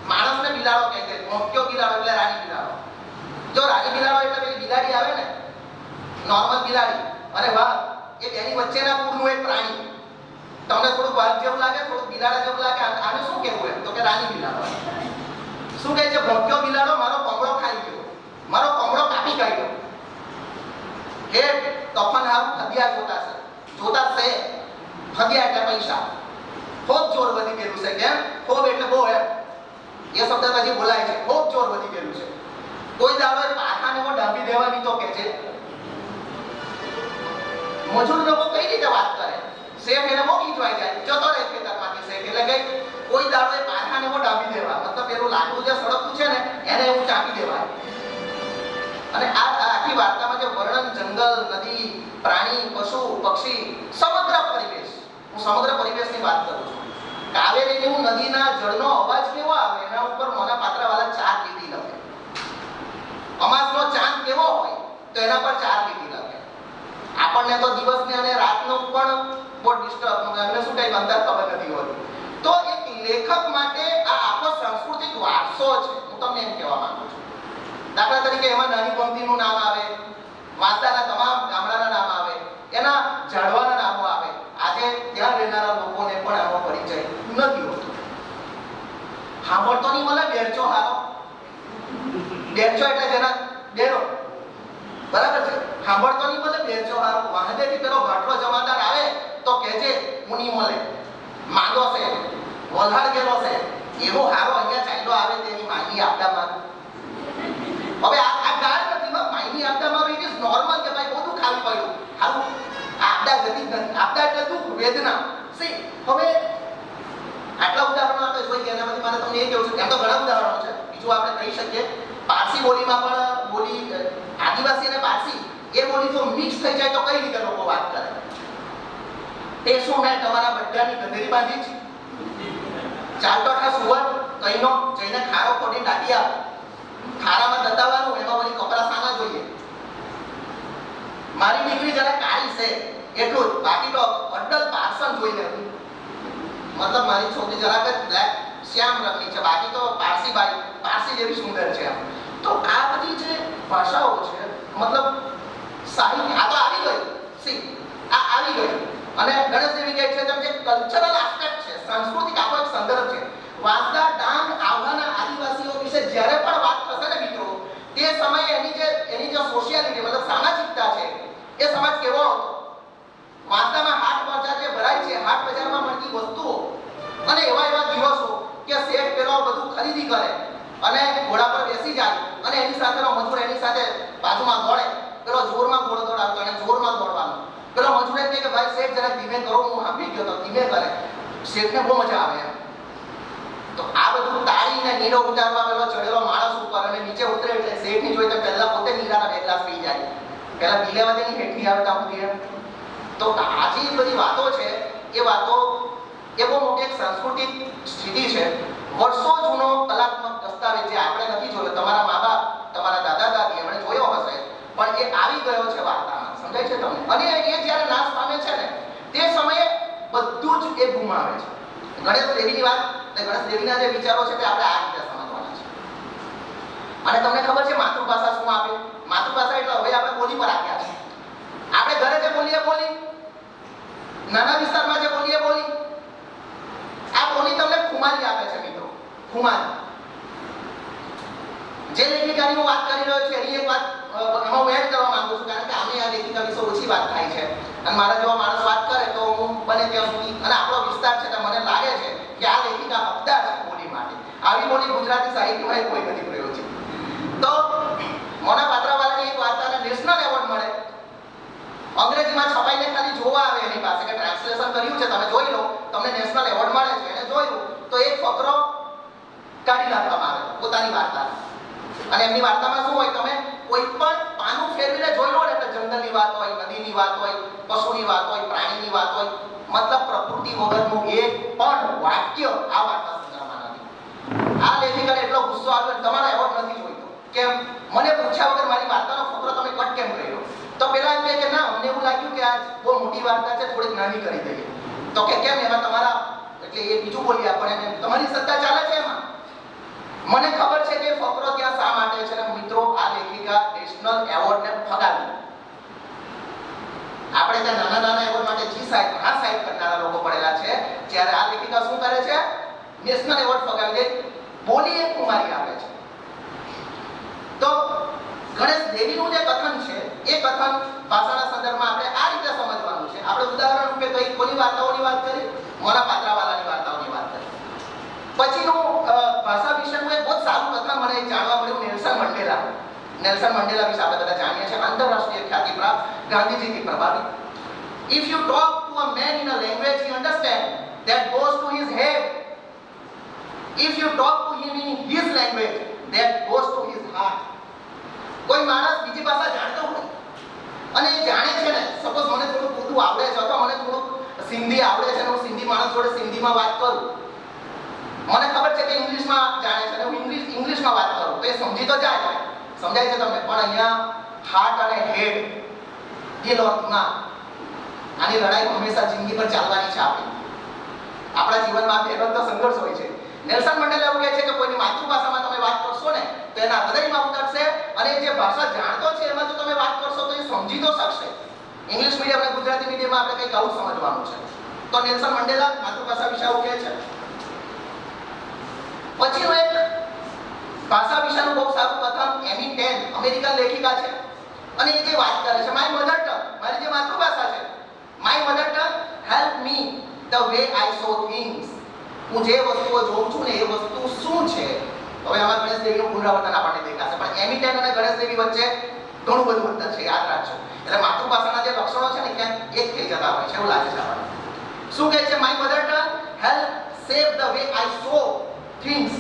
માણસને બિલાડો કહે છે, ભોંક્યો બિલાડો એટલે રાની બિલાડો. જો રાની બિલાડો એટલે પેલી બિલાડી આવે ને, નોર્મલ બિલાડી, અને વાઘ, એ તેની વચ્ચેના કુળનું એક પ્રાણી. તમને થોડું વાઘ જેવું લાગે, થોડું બિલાડા જેવું લાગે, આને શું કહેવું એમ? તો કે રાની બિલાડો. શું કહે છે? ભોંક્યો બિલાડો મારો કોમળો ખાઈ ગયો, મારો કોમળો કાપી કાઢ્યો. હે તફન હારું ફદિયા જોતા છે, જોતા છે ફદિયા એટલે પૈસા. ખૂબ જોર વધી ગયેલું છે. કેમ? ખૂબ એટલે બહુ એમ. એ શબ્દ પછી બોલાય છે, ખૂબ જોર વધી ગયેલું છે. કોઈ દાડો પાખાને વો ડાબી દેવાની તો કે છે. મજૂર લોકો કઈ રીતે વાત કરે? શેઠ એને મોકી જોઈ જાય, જતો રહે ખેતરમાંથી શેઠ. એટલે કઈ કોઈ દાડો એ પાખાને વો ડાબી દેવા, મતલબ પેલું લાકડું જે સળગતું છે ને એને એવું ચાપી દેવાય. અને આ આખી વાર્તામાં જે વર્ણન, જંગલ, નદી, પ્રાણી, પશુ, પક્ષી, સમગ્ર પરિવેશ, હું સમગ્ર પરિવેશની વાત કરું છું. કાવેરીની નદીના જળનો અવાજ કેવો આવે એના ઉપર મોના પાત્રાવાલા 4 લીટી લખે. અમાસનો ચાંદ કેવો હોય તો એના પર 4 લીટી લખે. આપણને તો દિવસને અને રાતનો પણ બહુ ડિસ્ટર્બ, એમને શું કઈ અંતર ખબર નથી હોતી. તો એક લેખક માટે આ આખો સાંસ્કૃતિક વારસો છે, હું તમને એમ કહેવા માંગુ છું. દાખલા તરીકે એમાં નાની પંક્તિનું નામ આવે, વાંસદાના તમામ ગામડાના નામ આવે, એના ઝાડવાના નામો આવે. આજે ત્યાં સાંભળતો નહીં મળે બેરચો હારો. બેરચો એટલે જેના બેરો, બરાબર છે. સાંભળતો નહીં મળે બેરચો હારો. વાહદેથી પેલો ઘાટલો જમાદાર આવે તો કહેજે હું નહીં મળે, માંગો છે, વલહાડ ગયેલો છે, એવો હારો અહીંયા ચાલ્યો આવે તેની માની આપદામાં. હવે આ ગાળ નથી, માની આપદામાં ઇટ ઇઝ નોર્મલ કે ભાઈ બધું ખાલી પડ્યું, હારું આપદા જતી જ નથી. આપદા એટલે દુઃખ, વેદના. સી હવે આટલા ઉદાહરણો આપણે જોઈ ગયા, એનામાંથી મારે તમને એ કહેવું છે, એમ તો ઘણા ઉદાહરણો છે. બીજું આપણે કહી શકીએ પારસી બોલીમાં પણ બોલી આદિવાસી અને પારસી એ બોલી જો મિક્સ થઈ જાય તો કઈ રીતે લોકો વાત કરે. તે શું મેં તમારા બધાની ગંધેરી બાંધી છે, ચાલતો ઠા સુવર કઈનો જઈને ખારો ખોટી ડાકી આપ, ખારામાં દતાવાનું, એમાં વળી કપડા સાના જોઈએ. મારી દીકરી જરા કાળી છે એટલું જ, બાકી તો અડલ પારસન જોઈને હતી. મતલબ મારી છોકરી જરાક જ બ્લેક શ્યામ રંગની છે, બાકી તો પારસી બાઈ પારસી જેવી સુંદર છે. તો આ બધી જે ભાષાઓ છે, મતલબ સાહિત્ય આ તો આવી ગયું. સી આ આવી ગયું. અને ગણેશ દેવી કહે છે તેમ જે કલ્ચરલ આસ્પેક્ટ છે, સાંસ્કૃતિક આપણો એક સંદર્ભ છે. વાંસદા, ડાંગ, આહવાના આદિવાસીઓ વિશે જ્યારે પણ વાત થશે ને મિત્રો, તે સમયે એની જે સોશિયાલિટી મતલબ સામાજિકતા છે, એ સમાજ કેવો હતો. વાંસદામાં હાટ બજાર જે ભરાય છે, હાટ બજારમાં મળતી વસ્તુઓ અને એવા દિવસો કે શેઠ પેલો બધું ખરીદી કરે અને ઘોડા પર બેસી જાય અને એની સાથેનો મજૂર એની સાથે બાજુમાં દોડે, પેલો જોરમાં ઘોડો દોડાવતો અને જોરમાં દોડવાનું. પેલો મજૂર કહે કે ભાઈ શેઠ જરા ધીમે કરો, હું હાંભી ગયો તો ધીમે કરે. શેઠને બહુ મજા આવે એમ. તો આ બધું તાળીને નીરો ઉતારવા પેલો ચડેલો માણસ ઉપર અને નીચે ઉતરે એટલે શેઠની જોઈ તો પહેલા પોતે નીરાના 2 ગ્લાસ પી જાય. પહેલા પી લેવા દેની હેઠી આવતા સુધી એમ. તો આ જે બધી વાતો છે એ વાતો એ બહુ મોટી એક સાંસ્કૃતિક સ્થિતિ છે. વર્ષો જૂનો કલાત્મક દસ્તાવેજ જે આપણે નથી જોયો, તમારા મા બાપ તમારા દાદા દાદી એમણે જોયો હશે, પણ એ આવી ગયો છે વાર્તામાં. સમજાય છે તમને? અને એ જ્યારે નાશ પામે છે ને તે સમયે બધું જ એ ગુમાવે છે. ગણેશ દેવીની વાત અને ગણેશ દેવીના જે વિચારો છે તે આપણે આ રીતે સમજવાના છે. અને તમને ખબર છે માતૃભાષા શું આપે? માતૃભાષા એટલે હવે આપણે બોલી પર આવ્યા છે. આપણે ઘરે જે બોલીએ બોલી, નાના વિસ્તારમાં જે બોલીએ બોલી, આ બોલી તમને ખુમારી આપે છે મિત્રો. ખુમારી જે લેખિકાની હું વાત કરી રહ્યો છું એની એક વાત એમાં હું એડ કરવા માંગુ છું, કારણ કે આમે આ લેખિકા વિશે ઓછી વાત થાય છે અને મારા જેવા માણસ વાત કરે તો હું બને ત્યાં સુધી, અને આપણો વિસ્તાર છે તો મને લાગે છે કે આ લેખિકા હકદાર છે બોલી માટે. આવી બોલી ગુજરાતી સાહિત્યમાં કોઈ નથી પ્રયોજિત. તો મોના પાત્રાવાલાની એક વાર્તાને નેશનલ એવોર્ડ મળે, અંગ્રેજીમાં છપાઈને ખાલી જોવા આવે એની પાસે કે ટ્રાન્સલેશન કર્યું છે, તમે જોઈ લો, તમને નેશનલ એવોર્ડ મળે છે. એને જોયું તો એક ફકરો કાઢી નાખવામાં આવે પોતાની વાર્તા. અને એમની વાર્તામાં શું હોય, તમે કોઈ પણ પાનું ફેરવીને જોઈ લો ને એટલે જંગલની વાત હોય, નદીની વાત હોય, પશુની વાત હોય, પ્રાણીની વાત હોય, મતલબ પ્રકૃતિ વગરનું એક પણ વાક્ય આ વાર્તા સંગ્રહમાં નથી. આ લેખિકાને એટલો ગુસ્સો આવ્યો, તમારો એવોર્ડ નથી જોઈતો. કેમ? મને પૂછ્યા વગર મારી વાર્તાનો ફકરો તમે કટ કેમ કર્યો? તો પેલા એમ કહે કે ના, અમને એવું લાગ્યું કે આ બહુ મોટી વાર્તા છે, થોડીક નાની કરી દઈએ. તો કે કેમ? એમાં તમારા એટલે એ બીજું બોલી આપણે તમારી સત્તા ચાલે છે એમાં. મને ખબર છે કે ફકરો ત્યાં શા માટે છે ને મિત્રો, આ લેખિકા નેશનલ એવોર્ડને ફગાવી. આપણે ત્યાં નાના નાના એવોર્ડ માટે જી સાહેબ આ સાહેબ કરનારા લોકો પડેલા છે, જ્યારે આ લેખિકા શું કરે છે? નેશનલ એવોર્ડ ફગાવી દે, બોલી એક કુમારી આપે છે. તો ગણેશ દેવીનું જે કથન છે એ કથન ભાષાના સંદર્ભમાં આપણે આ રીતે સમજવાનું છે. આપણે ઉદાહરણ રૂપે તો કોની વાર્તાઓની વાત કરી? મોના પાત્રાવાલાની વાર્તાઓની વાત કરી. પછીનું ભાષા વિશેનું એક બહુ સારું કથન મને જાણવા મળ્યું નેલ્સન મંડેલા. નેલ્સન મંડેલા વિશે આપણે બધા જાણીએ છીએ, આંતરરાષ્ટ્રીય ખ્યાતિ પ્રાપ્ત, ગાંધીજીથી પ્રભાવિત. If you talk to a man in a language he understands, that goes to his head. If you talk to him in his language, that goes to his heart. કોઈ માણસ બીજી ભાષા જાણતો હોય અને એ જાણે છે ને, સપોઝ મને થોડું ઉર્દુ આવડે છે અથવા મને થોડું સિંધી આવડે છે અને હું સિંધી માણસ જોડે સિંધીમાં વાત કરું, મને ખબર છે કે ઇંગ્લિશમાં જાણે છે અને હું ઇંગ્લિશમાં વાત કરું તો એ સમજી તો જાય. સમજાય છે તમને? પણ અહીંયા હાર્ટ અને હેડ, દિલ ઓર દિમાગ, આની લડાઈ હંમેશા જિંદગી પર ચાલવાની છે. આપણા જીવનમાં પહેલો તો સંઘર્ષ હોય છે. નેલ્સન મંડેલા એવું કહે છે કે કોઈની માતૃભાષામાં તમે વાત કરશો ને તો એના હૃદયમાં ઉતરશે, અને જે ભાષા જાણતો છે એમાં જો તમે વાત કરશો તો એ સમજી તો શકશે. ઇંગ્લિશ મીડિયમ અને ગુજરાતી મીડિયમમાં આપણે કંઈક આવું સમજવાનું છે. તો નેલ્સન મંડેલા માતૃભાષા વિશે આવું કહે છે. પછી વિશેનું બહુ સારું કથન એમી ટેન અમેરિકન લેખિકા છે અને એ જે વાત કરે છે માય મધર ટંગ, મારી જે માતૃભાષા છે, my mother tongue help me the way I so things. હું જે વસ્તુઓ જોઉં છું ને એ વસ્તુ શું છે. હવે આમાં ગણેશ દેવીનું પુનરાવર્તન આપણને દેખાશે, પણ એમી ટેન અને ગણેશ દેવી વચ્ચે ઘણું બધું અંતર છે, યાદ રાખજો. એટલે માતૃભાષાના જે લક્ષણો છે ને ક્યાંક એક થઈ જતા હોય છે એવું લાગે છે આપણને. શું કહે છે? My mother tongue help save the way I so things.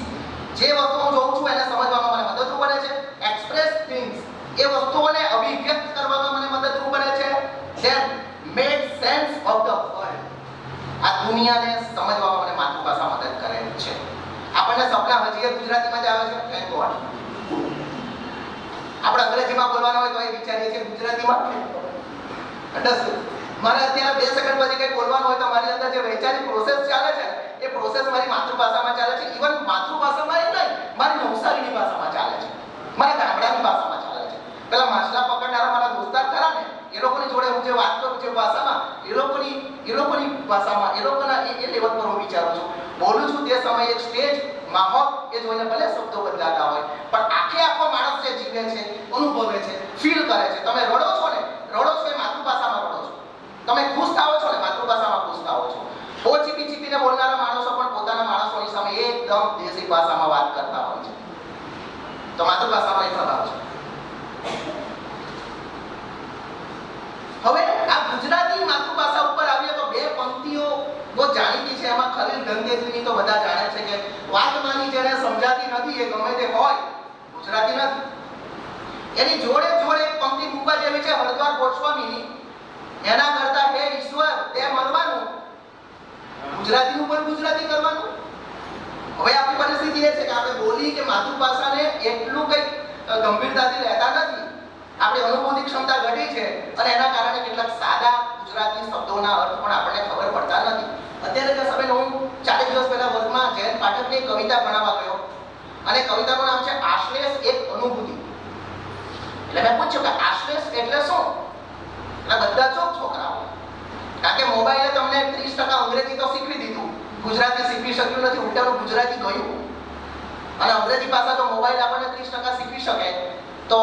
જે વસ્તુ હું જોઉં છું એને સમજવામાં મને મદદરૂપ બને છે. એક્સપ્રેસ થિંગ્સ, એ વસ્તુઓને અભિવ્યક્ત કરવામાં મને મદદરૂપ બને છે. Then make sense of the world, આ દુનિયાને સમજવામાં મને માતૃભાષા મદદ કરે છે. આપણને સપના હજી ગુજરાતીમાં જ આવે છે, થેન્ક ગોડ. આપણે અંગ્રેજીમાં બોલવાનું હોય તો એ વિચારીએ છીએ ગુજરાતીમાં મારે અત્યારે 2 સેકન્ડ પછી કંઈ બોલવાનું હોય તો મારી અંદર જે વૈચારિક પ્રોસેસ ચાલે છે એ પ્રોસેસ મારી માતૃભાષામાં ચાલે છે. ઇવન માતૃભાષામાં જ નહીં, મારી નવસારીની ભાષામાં ચાલે છે, મારા ગામડાની ભાષામાં ચાલે છે. પેલા માછલા પકડનારા મારા દોસ્તાર ખરા ને, એ લોકોની જોડે હું જે વાત કરું છું ભાષામાં, એ લોકોની ભાષામાં, એ લોકોના એ લેવલ પર હું વિચારું છું, બોલું છું. તે સમયે એક સ્ટેજ માહોલ એ જોઈને ભલે શબ્દો બદલાતા હોય પણ આખો માણસ જે જીવે છે, અનુભવે છે, ફીલ કરે છે. તમે રડો છો ને, રડો છો એ માતૃભાષામાં રડો છો. તમે ખુશ થાઓ છો ને, માતૃભાષામાં ખુશ થાઓ છો. બહુ ચીપીને બોલનારા માણસો પણ પોતાના માણસોની સામે એકદમ દેશી ભાષામાં વાત કરતા હોય છે. તો માતૃભાષાનો એક સ્વભાવ છે. હવે આ ગુજરાતી માતૃભાષા ઉપર આવીએ તો 2 પંક્તિઓ બહુ જાણીતી છે. એમાં ખલીલ ગંગેજીની તો બધા જાણે છે કે વાતમાંની જેને સમજાતી નથી એ ગમે તે હોય ગુજરાતી નથી. એની જોડે એક પંક્તિ મૂકવા જેવી છે હરદ્વાર ગોસ્વામીની, એના કરતા હે ઈશ્વર તે મરવાનું, ગુજરાતીનું પણ ગુજરાતી કરવાનું. હવે આપણી પરિસ્થિતિ એ છે કે આપણે બોલી કે માતૃભાષાને એટલું કંઈ ગંભીરતાથી લેતા નથી. આપણી અનુભૂતિ ક્ષમતા ઘટી છે અને એના કારણે કેટલાક સાદા ગુજરાતી શબ્દોના અર્થ પણ આપણને ખબર પડતા નથી. અત્યારે જે સમયે હું 4 દિવસ પહેલા વર્ગમાં જયંત પાઠકની કવિતા ભણાવવા ગયો અને કવિતાનું નામ છે આશ્લેષ એક અનુભૂતિ. એટલે મેં પૂછ્યું કે આશ્લેષ એટલે શું? એટલે બધા ચોક છોકરાઓ, કારણ કે મોબાઈલે તમને 30% અંગ્રેજી તો શીખવી દીધું, ગુજરાતી શીખવી શક્યું નથી, ઉલટાનું ગુજરાતી ગયું. અને અંગ્રેજી ભાષા તો મોબાઈલ આપણને 30% શીખવી શકે તો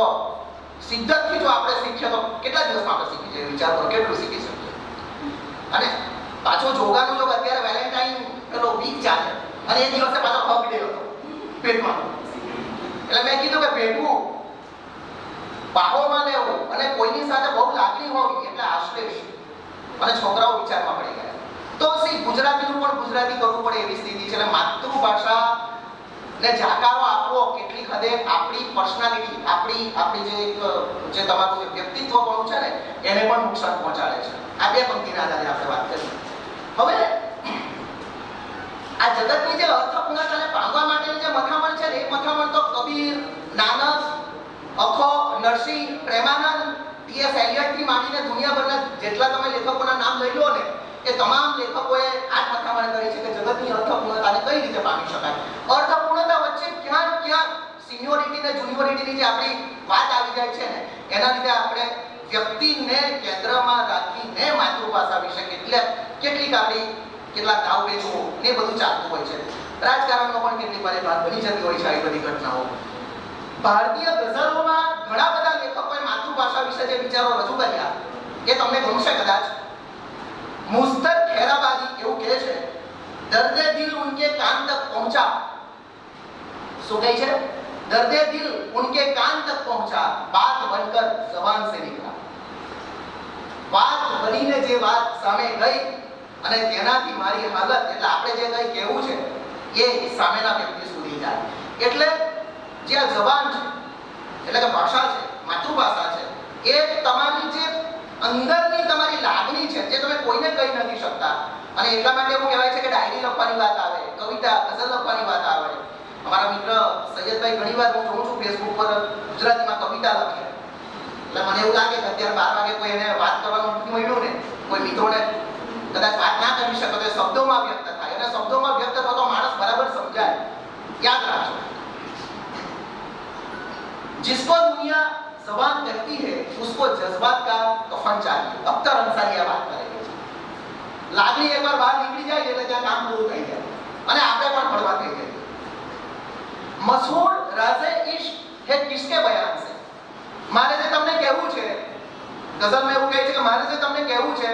સિદ્ધતથી જો આપણે શીખીએ તો કેટલા દિવસમાં આપણે શીખી જઈએ? વિચાર કરો કેટલું શીખી શકીએ. અને પાછો જોગાનું જોગ અત્યારે વેલેન્ટાઇન પેલો વીક ચાલે અને એ દિવસે પાછો હગ ડે હતો પેટમાં. એટલે મેં કીધું કે ભેટવું, બાહોમાં લેવું અને કોઈની સાથે બહુ લાગણી હોવી એટલે આશ્લેષ. અને છોકરાઓ વિચારમાં પડી ગયા. તો ગુજરાતીનું પણ ગુજરાતી કરવું પડે એવી સ્થિતિ છે. એટલે માતૃભાષા ને જાકારો આપવો કેટલીક હદે આપણી પર્સનાલિટી, આપણી જે તમારું વ્યક્તિત્વ પણ છે ને એને પણ નુકસાન પહોંચાડે છે. આ 2 પંક્તિના આધારે આપણે વાત કરીએ. હવે આ જગતની જે અર્થપૂર્ણતાને પામવા માટેની જે મથામણ છે ને એ મથામણ તો કબીર, નાનક, અખો, નરસિંહ, પ્રેમાનંદ, ટી.એસ. એલિયટ થી માંડીને દુનિયાભરના જેટલા તમે લેખકોના નામ લઈ લો ને એ તમામ લેખકોએ આ મથામણ કરી છે કે જગતની અર્થપૂર્ણતાને કઈ રીતે પામી શકાય. અર્થપૂર્ણતા વચ્ચે ક્યાંક સિનિયોરિટી ને જુનિયોરિટીની જે આપણી વાત આવી જાય છે ને એના લીધે આપણે વ્યક્તિને કેન્દ્રમાં રાખીને માતૃભાષા વિશે કેટલાક દાવપેચો ને બધું ચાલતું હોય છે. રાજકારણનો પણ કેટલીક વાર વાત બની જતી હોય છે આવી બધી ઘટનાઓ. ભારતીય ગઝલોમાં ઘણા બધા લેખકોએ માતૃભાષા વિશે જે વિચારો રજૂ કર્યા એ તમને ગમશે કદાચ. મુસ્તર ખેરાબાદી એવું કહે છે, દર્દે દિલ ઉનકે કાન તક પહોંચા. શું કહે છે? દર્દે દિલ ઉનકે કાન તક પહોંચા, બાત બનકર ज़बान से निकला. વાત બનીને જે વાત સામે ગઈ અને તેનાથી મારી હાલત એટલે આપણે જે કંઈ કહેવું છે એ સામેના વ્યક્તિ સુધી જાય. એટલે જે આ જબાન છે એટલે કે ભાષા છે, માતૃભાષા છે, એ તમારી જે અંદરની તમારી લાગણી છે જે તમે કોઈને કહી નથી શકતા. અને એટલા માટે એવું કહેવાય છે કે ડાયરી લખવાની વાત આવે, કવિતા, ગઝલ લખવાની વાત આવે. અમારા મિત્ર સૈયદભાઈ ઘણીવાર હું જોઉં છું ફેસબુક પર ગુજરાતીમાં કવિતા લખે. એટલે મને એવું લાગે કે અત્યારે 12 વાગે કોઈ એને વાત કરવાનું મળ્યું ને, કોઈ મિત્રોને કદાચ વાત ના કરી શકે તો શબ્દોમાં વ્યક્ત થાય અને શબ્દોમાં વ્યક્ત થતો માણસ બરાબર સમજાય. યાદ રાખજો, जिसको दुनिया ज़बान कहती है उसको जज्बात का कफन चाहिए. अख्तर अंसारी આ વાત કરે છે. લાગણી એકવાર બહાર નીકળી જાય એટલે ત્યાં કામ પૂરું થઈ જાય અને આપણે પણ પડવા થઈ જાય. મશહૂર રાઝે ઇશ્ક है किसके बयान से। મારે જે તમને કહેવું છે, ગઝલમાં એવું કહે છે કે મારે જે તમને કહેવું છે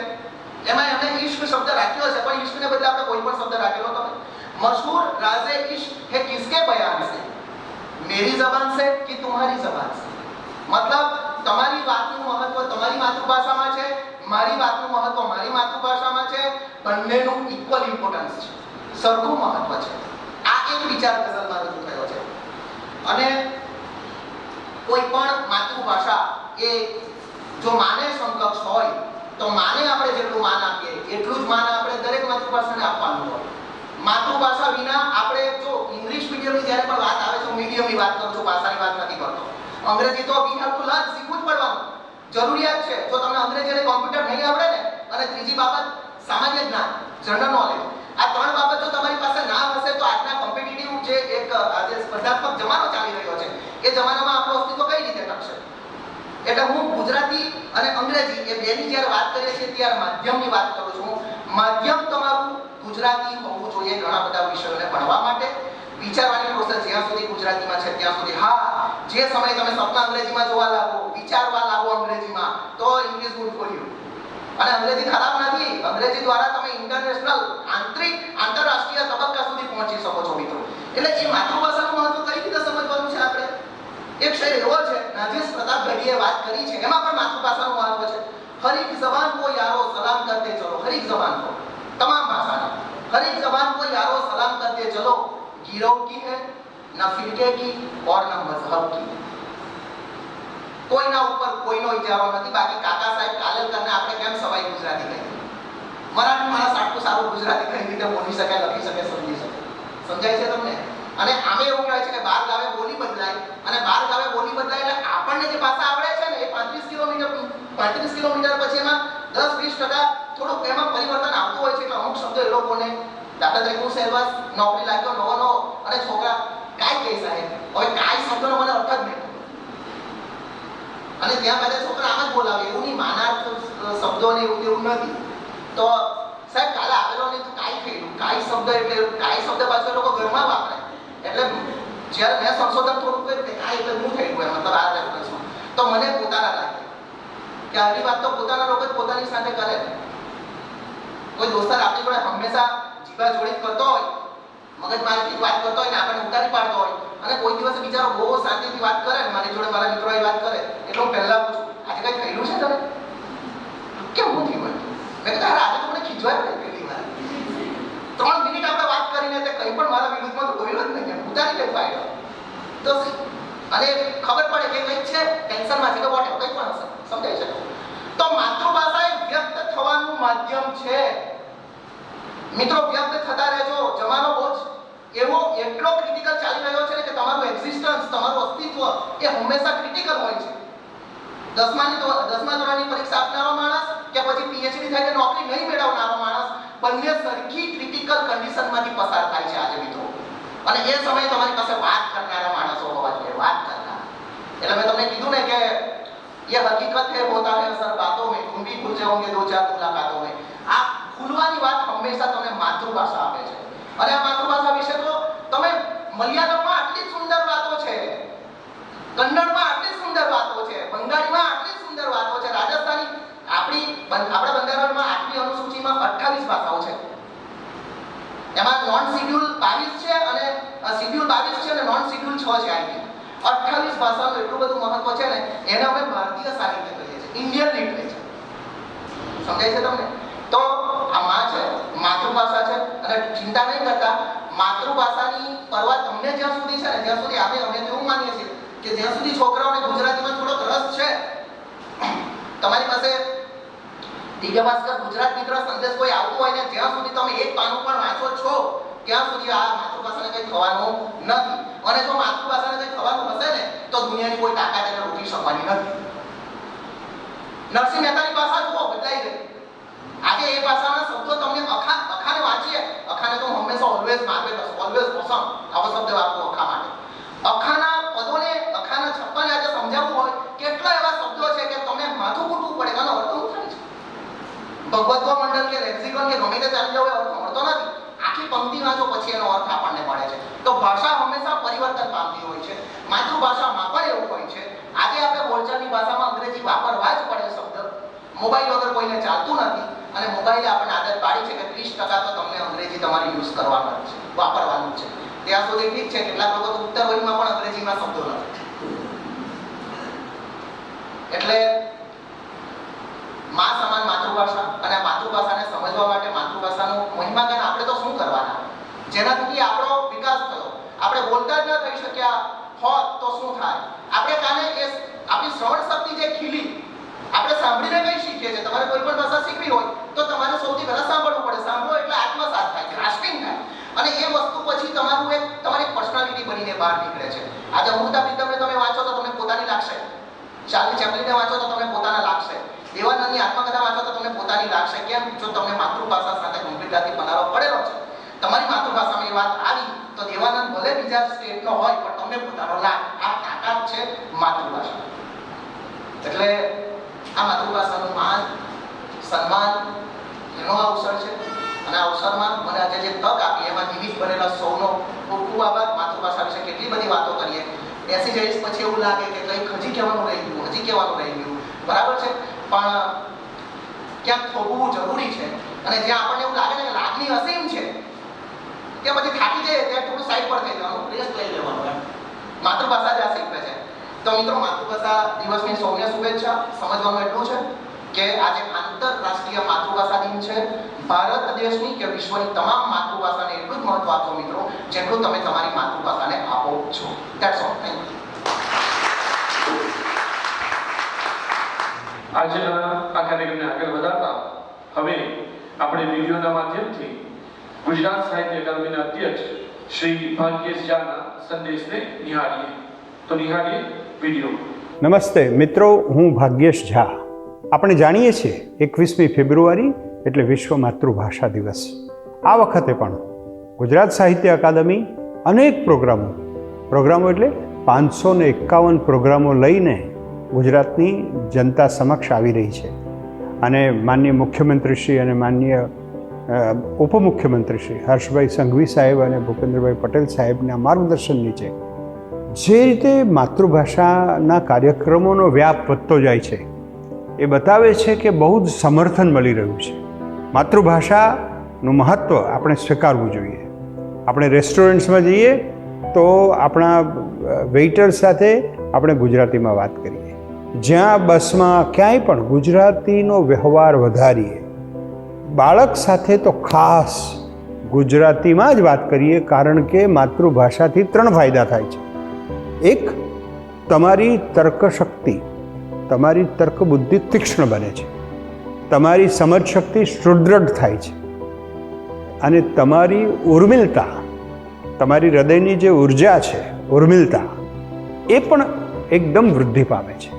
એમાં એમણે ઇશ્ક શબ્દ રાખ્યો છે, પણ ઇશ્કને બદલે આપણે કોઈ પણ શબ્દ રાખેલો તમે मशहूर राज़े इश्क है किसके बयान से, मेरी जबान से कि तुम्हारी जबान से। मतलब તમારી વાતનું મહત્વ તમારી માતૃભાષામાં છે, મારી વાતનું મહત્વ મારી માતૃભાષામાં છે, બંનેનું ઇક્વલ ઇમ્પોર્ટન્સ છે, સરખું મહત્વ છે। આ એક વિચાર ગઝલમાં રજૂ થયો છે। અને કોઈ પણ માતૃભાષા એ જો માને સમકક્ષ હોય તો માને આપણે જેટલું માન આપીએ એટલું જ માન આપણે દરેક માતૃભાષાને આપવાનું હોય। માતૃભાષા વિના આપણે જો ઇંગ્લિશ મીડિયમની જ્યારે પણ વાત આવે છે, હું મીડિયમની વાત કરું છું, ભાષાની વાત નથી કરતો, અંગ્રેજી તો વી હેવ ટુ લર્ન, શીખવું જ પડવાનું, જરૂરિયાત છે। જો તમને અંગ્રેજી અને કોમ્પ્યુટર નહીં આવડે ને, અને ત્રીજી બાબત સામાન્ય જ્ઞાન, જનરલ નોલેજ, આ ત્રણ બાબત જો તમારી પાસે ના હશે તો આજના કોમ્પિટિટિવ જે એક આજે સ્પર્ધાત્મક જમાનો ચાલી રહ્યો છે એ જમાનામાં આપણું અસ્તિત્વ કઈ રીતે ટકશે। એટલે હું ગુજરાતી અને અંગ્રેજી એ બેની જ્યારે વાત કરીએ છીએ ત્યારે માધ્યમની વાત કરું છું। માધ્યમ તમારું ગુજરાતી હોવું જોઈએ ઘણા બધા વિષયોને ભણવા માટે। વિચારવાની પ્રોસેસ જ્યાં સુધી ગુજરાતીમાં છે ત્યાં સુધી હા, જે સમય તમે સપના અંગ્રેજીમાં જોવા લાગો, વિચારવા લાગો અંગ્રેજીમાં, તો ઇંગ્લિશ ગુડ ફોર યુ। અને અંગ્રેજી ખરાબ નથી, અંગ્રેજી દ્વારા તમે ઇન્ટરનેશનલ આંતરરાષ્ટ્રીય તબક્કા સુધી પહોંચી શકો છો મિત્રો। એટલે એ માતૃભાષાનું મહત્વ કઈ રીતે સમજવાનું છે આપણે। એક શેર એવો છે, નાજીસ પ્રતાપ ગઢીએ વાત કરી છે, એમાં પણ માતૃભાષાનું મહત્વ છે। हर एक जबान को यारो सलाम करते चलो, हर एक जबान को, तमाम भाषा ने, हर एक जबान को यारो सलाम करते चलो, गिरोह की है न फिरके की और न मजहब की। કોઈના ઉપર કોઈનો ઇજારો નથી। બાકી કાકા સાહેબ કાલેલકરને આપણે કેમ સવાઈ ગુજરાતી કહી, મરાઠી માણસ આટલું સારું ગુજરાતી કઈ રીતે બોલી શકે, લખી શકે, સમજી શકે, સમજાય છે તમને। અને આમે એવું કહે છે કે બાર ગાવે બોલી બદલાય, અને બાર ગાવે બોલી બદલાય એટલે આપણને જે ભાષા આવડે છે ને એ 35 કિલોમીટર પછી એમાં 10-20% થોડુંક એમાં પરિવર્તન આવતું હોય છે। એટલે અમુક શબ્દો એ લોકોને, દાખલા તરીકે હું શહેરવાસ નોકરી લાગ્યો નવો અને છોકરા કાંઈ કહે સાહેબ, હવે કાંઈ શબ્દનો મને અર્થ જ નહીં, અને ત્યાં બધા છોકરા આમ જ બોલાવે, એવું નહીં, માનાર્થ શબ્દોને એવું તેવું નથી। તો સાહેબ કાલે આવેલો નહીં તો કાંઈ થયેલું, કાંઈ શબ્દ એટલે કાંઈ શબ્દ પાછળ લોકો ઘરમાં વાપરે। એટલે જ્યારે મેં સંશોધન થોડું કર્યું કે કાંઈ એટલે હું થયેલું એમ, મતલબ આ રેફરન્સમાં, તો મને પોતાના લાગે કે આવી વાત તો પોતાના લોકો જ પોતાની સાથે કરે। કોઈ દોસ્તાર આપણી જોડે હંમેશા જીભા જોડી કરતો હોય, મગજમારીથી વાત કરતો હોય ને આપણને ઉતારી પાડતો હોય, અને કોઈ દિવસ બિચારો બહુ શાંતિથી વાત કરે ને મારી જોડે મારા મિત્રોએ વાત કરે એટલે હું પહેલા પૂછું, આજે કઈ થયેલું છે તને, કેમ હું થયું? મેં કીધું અરે આજે તો મને ખીજવાય ને પહેલી વાર 3 મિનિટ આપણે વાત કરીને તે કંઈ પણ મારા વિરુદ્ધમાં તો બોલ્યો જ નહીં, ઉતારી કઈ ફાયદો તો અને ખબર પડે કે કંઈક છે ટેન્શનમાં છે કે વોટ કંઈ પણ હશે, સમજાય છે। તો માતૃભાષા એ વ્યક્ત થવાનું માધ્યમ છે મિત્રો। વ્યક્ત થતા રહેજો, જમાનો બહુ એવો એટલો ક્રિટિકલ ચાલી રહ્યો છે કે તમારું એક્ઝિસ્ટન્સ, તમારું અસ્તિત્વ એ હંમેશા ક્રિટિકલ હોય છે। 10મા ધોરણની પરીક્ષા આપનારો માણસ કે પછી પીએચડી થાય કે નોકરી નહીં મેળવનારો માણસ, બંને સરખી ક્રિટિકલ કન્ડિશનમાંથી પસાર થાય છે આજે મિત્રો। અને એ સમયે તમારી પાસે વાત કરનારા માણસો હોવા જોઈએ, વાત કરનારા। એટલે મેં તમને કીધું ને કે ये हकीकत है होता है असर बातों में, तुम भी भूल जाओगे 2-4 मुलाकातों में। આ ખુલવાની વાત હંમેશા તમને માતૃભાષા આપે છે। અને આ માતૃભાષા વિશે તો તમે મલયાલમમાં આટલી સુંદર વાતો છે, કન્નડમાં આટલી સુંદર વાતો છે, બંગાળીમાં આટલી સુંદર વાતો છે, રાજસ્થાની આપણા બંધારણમાં 8મી અનુસૂચિમાં 28 ભાષાઓ છે। એમાં નોન શિડ્યુલ 22 છે અને શિડ્યુલ 22 છે અને નોન શિડ્યુલ 6 છે। આઈ 28 ભાષાનું એટલું બધું મહત્વ છે ને, એને અમે ભારતીય સાહિત્ય કહીએ છીએ, ઇન્ડિયન લિટરેચર, સમજાય છે તમને। તો આ માં છે, માતૃભાષા છે, અને ચિંતા નહીં કરતા, માતૃભાષાની પરવા તમને જ્યાં સુધી છે ને ત્યાં સુધી અમે એવું માનીએ છીએ કે જ્યાં સુધી છોકરાઓને ગુજરાતીમાં થોડોક રસ છે, તમારી પાસે દિવ્ય ભાસ્કર ગુજરાત મિત્ર સંદેશ કોઈ આવતું હોય ને જ્યાં સુધી તમે એક પાનું પણ વાંચો છો ત્યાં સુધી આ માતૃભાષાને કંઈ થવાનું નથી। અને જો માતૃભાષાને કંઈ થવાનું હશે ને તો દુનિયાની કોઈ તાકાત એને રોકી શકવાની નથી। નરસિંહ મહેતાની ભાષા જુઓ, બદલાઈ ગઈ। આજે એ ભાષાના શબ્દો તમને અખાને વાંચીએ, અખાને તો હંમેશા ઓલવેઝ માર્વેલસ, ઓલવેઝ ઓસમ આવો શબ્દ વાપરો અખા માટે। અખાના પદોને, અખાના છપ્પાને આજે સમજાવવું હોય, કેટલા એવા શબ્દો છે કે તમને માથું કૂટવું પડે, એનો અર્થ શું થાય છે? ભગવદ્વ મંડળ કે લેક્સિકોન કે ગમે તે ચાલી જાવ અર્થ મળતો નથી। આખી પંક્તિ વાંચો પછી એનો અર્થ આપણને મળે છે। તો ભાષા હંમેશા પરિવર્તન પામતી હોય છે। માતૃભાષામાં પણ ભાષામાં અંગ્રેજી વાપરવા જ પડે શબ્દ. મોબાઈલ વગર કોઈને ચાલતું નથી અને મોબાઈલે આપણને આદત પાડી છે કે 30% તો તમને અંગ્રેજી તમારે યુઝ કરવાનું છે, વાપરવાનું છે. ત્યાં સુધી ઠીક છે, કેટલાક લોકો તો ઉત્તર વયમાં પણ અંગ્રેજીમાં શબ્દો લખે. એટલે માં સમાન માતૃભાષા, અને આ માતૃભાષાને સમજવા માટે માતૃભાષાનું મહિમાગાન આપણે તો શું કરવાના, જેનાથી આપણો વિકાસ થયો. આપણે બોલતા જ ન થઈ શક્યા હોત તો શું થાય? આપણે કાને એ આપણી શ્રવણ શક્તિ જે ખીલી, આપણે સાંભળીને કઈ શીખીએ છીએ. તમારે કોઈ પણ ભાષા શીખવી હોય તો તમારે સૌથી પહેલા સાંભળવું પડે. સાંભળો એટલે આત્મસાત થાય, ગ્રાસ્પિંગ થાય, અને એ વસ્તુ પછી તમારી પર્સનાલિટી બનીને બહાર નીકળે છે. આજે અમૃતા પ્રીતમને તમે વાંચો તો તમને પોતાની લાગશે, ચાર્લી ચેપ્લિનને વાંચો તો તમને પોતાના લાગશે, દેવાનંદની આત્મકથા વાંચો તો તમને પોતાની લાગશે. કેમ? જો તમને માતૃભાષા સાથે ગંભીરતાથી બનાવો પડેલો છે. તમારી માતૃભાષામાં એ વાત આવી તો દેવાનંદ ભલે બીજા સ્ટેટનો હોય પણ તમને પોતાનો લાગે. આ તાકાત છે માતૃભાષા. એટલે આ માતૃભાષાનું માન, સન્માન એનો અવસર છે. અને આ અવસરમાં મને આજે જે તક આપી એમાં નિમિત્ત બનેલા સૌનો ખૂબ ખૂબ આભાર. માતૃભાષા વિશે કેટલી બધી વાતો કરીએ, બેસી જઈશ પછી એવું લાગે કે કંઈક હજી કહેવાનું રહી ગયું, બરાબર છે. પણ ક્યાંક થોભવું જરૂરી છે. અને જ્યાં આપણને એવું લાગે ને કે લાગણી અસીમ છે, ત્યાં પછી થાકી જાય ત્યાં થોડું સાઈડ પર થઈ જવાનું, રેસ્ટ લઈ લેવાનું. માતૃભાષા જ આ શીખવે છે. તો મિત્રો, માતૃભાષા દિવસની સૌને શુભેચ્છા. સમજવાનું એટલું છે કે આજે આંતરરાષ્ટ્રીય માતૃભાષા દિન છે. ભારત દેશની કે વિશ્વની તમામ માતૃભાષાને એટલું જ મહત્વ આપજો મિત્રો, જેટલું તમે તમારી માતૃભાષાને આપો છો. That's all. Thank you. આજના આ કાર્યક્રમને આગળ વધારતા હવે આપણે વિડીયોના માધ્યમથી ગુજરાત સાહિત્ય અકાદમીના અધ્યક્ષ શ્રી ભાગ્યેશ ઝાના સંદેશને નિહાળીએ. તો નિહાળીએ વિડીયો. નમસ્તે મિત્રો, હું ભાગ્યેશ ઝા. આપણે જાણીએ છીએ 21મી ફેબ્રુઆરી એટલે વિશ્વ માતૃભાષા દિવસ. આ વખતે પણ ગુજરાત સાહિત્ય અકાદમી અનેક પ્રોગ્રામો એટલે 551 પ્રોગ્રામો લઈને ગુજરાતની જનતા સમક્ષ આવી રહી છે. અને માનનીય મુખ્યમંત્રીશ્રી અને માનનીય ઉપમુખ્યમંત્રી શ્રી હર્ષભાઈ સંઘવી સાહેબ અને ભૂપેન્દ્રભાઈ પટેલ સાહેબના માર્ગદર્શન નીચે જે રીતે માતૃભાષાના કાર્યક્રમોનો વ્યાપ વધતો જાય છે એ બતાવે છે કે બહુ જ સમર્થન મળી રહ્યું છે. માતૃભાષાનું મહત્ત્વ આપણે સ્વીકારવું જોઈએ. આપણે રેસ્ટોરન્ટ્સમાં જઈએ તો આપણા વેઇટર સાથે આપણે ગુજરાતીમાં વાત કરીએ, જ્યાં બસમાં ક્યાંય પણ ગુજરાતીનો વ્યવહાર વધારીએ, બાળક સાથે તો ખાસ ગુજરાતીમાં જ વાત કરીએ. કારણ કે માતૃભાષાથી 3 ફાયદા થાય છે. એક, તમારી તર્કશક્તિ, તમારી તર્ક બુદ્ધિ તીક્ષ્ણ બને છે, તમારી સમજ શક્તિ સુદૃઢ થાય છે, અને તમારી ઉર્મિલતા, તમારી હૃદયની જે ઉર્જા છે, ઉર્મિલતા, એ પણ એકદમ વૃદ્ધિ પામે છે.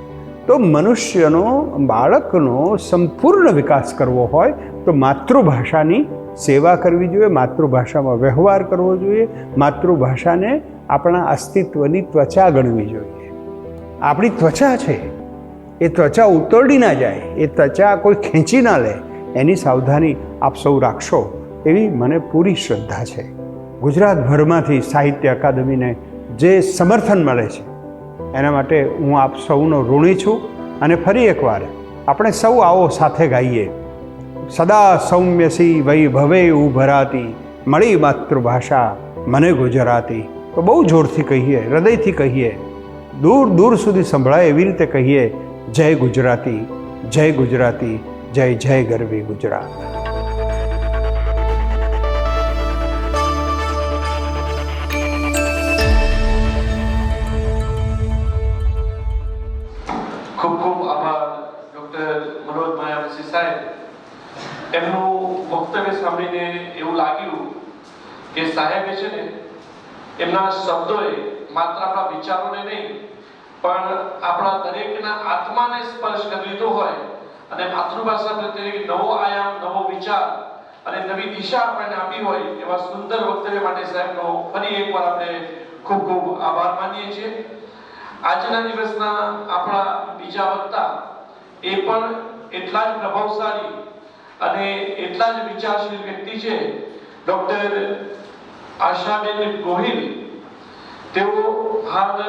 તો મનુષ્યનો, બાળકનો સંપૂર્ણ વિકાસ કરવો હોય તો માતૃભાષાની સેવા કરવી જોઈએ, માતૃભાષામાં વ્યવહાર કરવો જોઈએ, માતૃભાષાને આપણા અસ્તિત્વની ત્વચા ગણવી જોઈએ. આપણી ત્વચા છે એ ત્વચા ઉતરડી ના જાય, એ ત્વચા કોઈ ખેંચી ના લે, એની સાવધાની આપ સૌ રાખશો એવી મને પૂરી શ્રદ્ધા છે. ગુજરાતભરમાંથી સાહિત્ય અકાદમીને જે સમર્થન મળે છે એના માટે હું આપ સૌનો ઋણી છું. અને ફરી એકવાર આપણે સૌ આવો સાથે ગાઈએ, સદા સૌમ્યસી વૈભવે ઉભરાતી, મળી માતૃભાષા મને ગુજરાતી. તો બહુ જોરથી કહીએ, હૃદયથી કહીએ, દૂર દૂર સુધી સંભળાય એવી રીતે કહીએ, જય ગુજરાતી, જય ગુજરાતી, જય જય ગરવી ગુજરાત. ખૂબ ખૂબ આભાર ડૉક્ટર મનોજ માયાવતી સાહેબ. એમનું વક્તવ્ય સાંભળીને એવું લાગ્યું કે સાહેબે છે ને એમના શબ્દોએ માત્ર આપણા વિચારોને નહીં પણ આપણા દરેકના આત્માને સ્પર્શ કરી લીધો હોય અને માતૃભાષા પ્રત્યે નવો આયામ, નવો વિચાર અને નવી દિશા આપણને આપી હોય એવા સુંદર વક્તવ્ય માટે સાહેબનો ફરી એકવાર આપણે ખૂબ ખૂબ આભાર માનીએ છીએ. આજના દિવસના આપણા બીજા વક્તા એ પણ એટલા જ પ્રભાવશાળી અને એટલા જ વિચારશીલ વ્યક્તિ છે, ડૉક્ટર આશાબેન ગોહિલ. તેઓ હાલ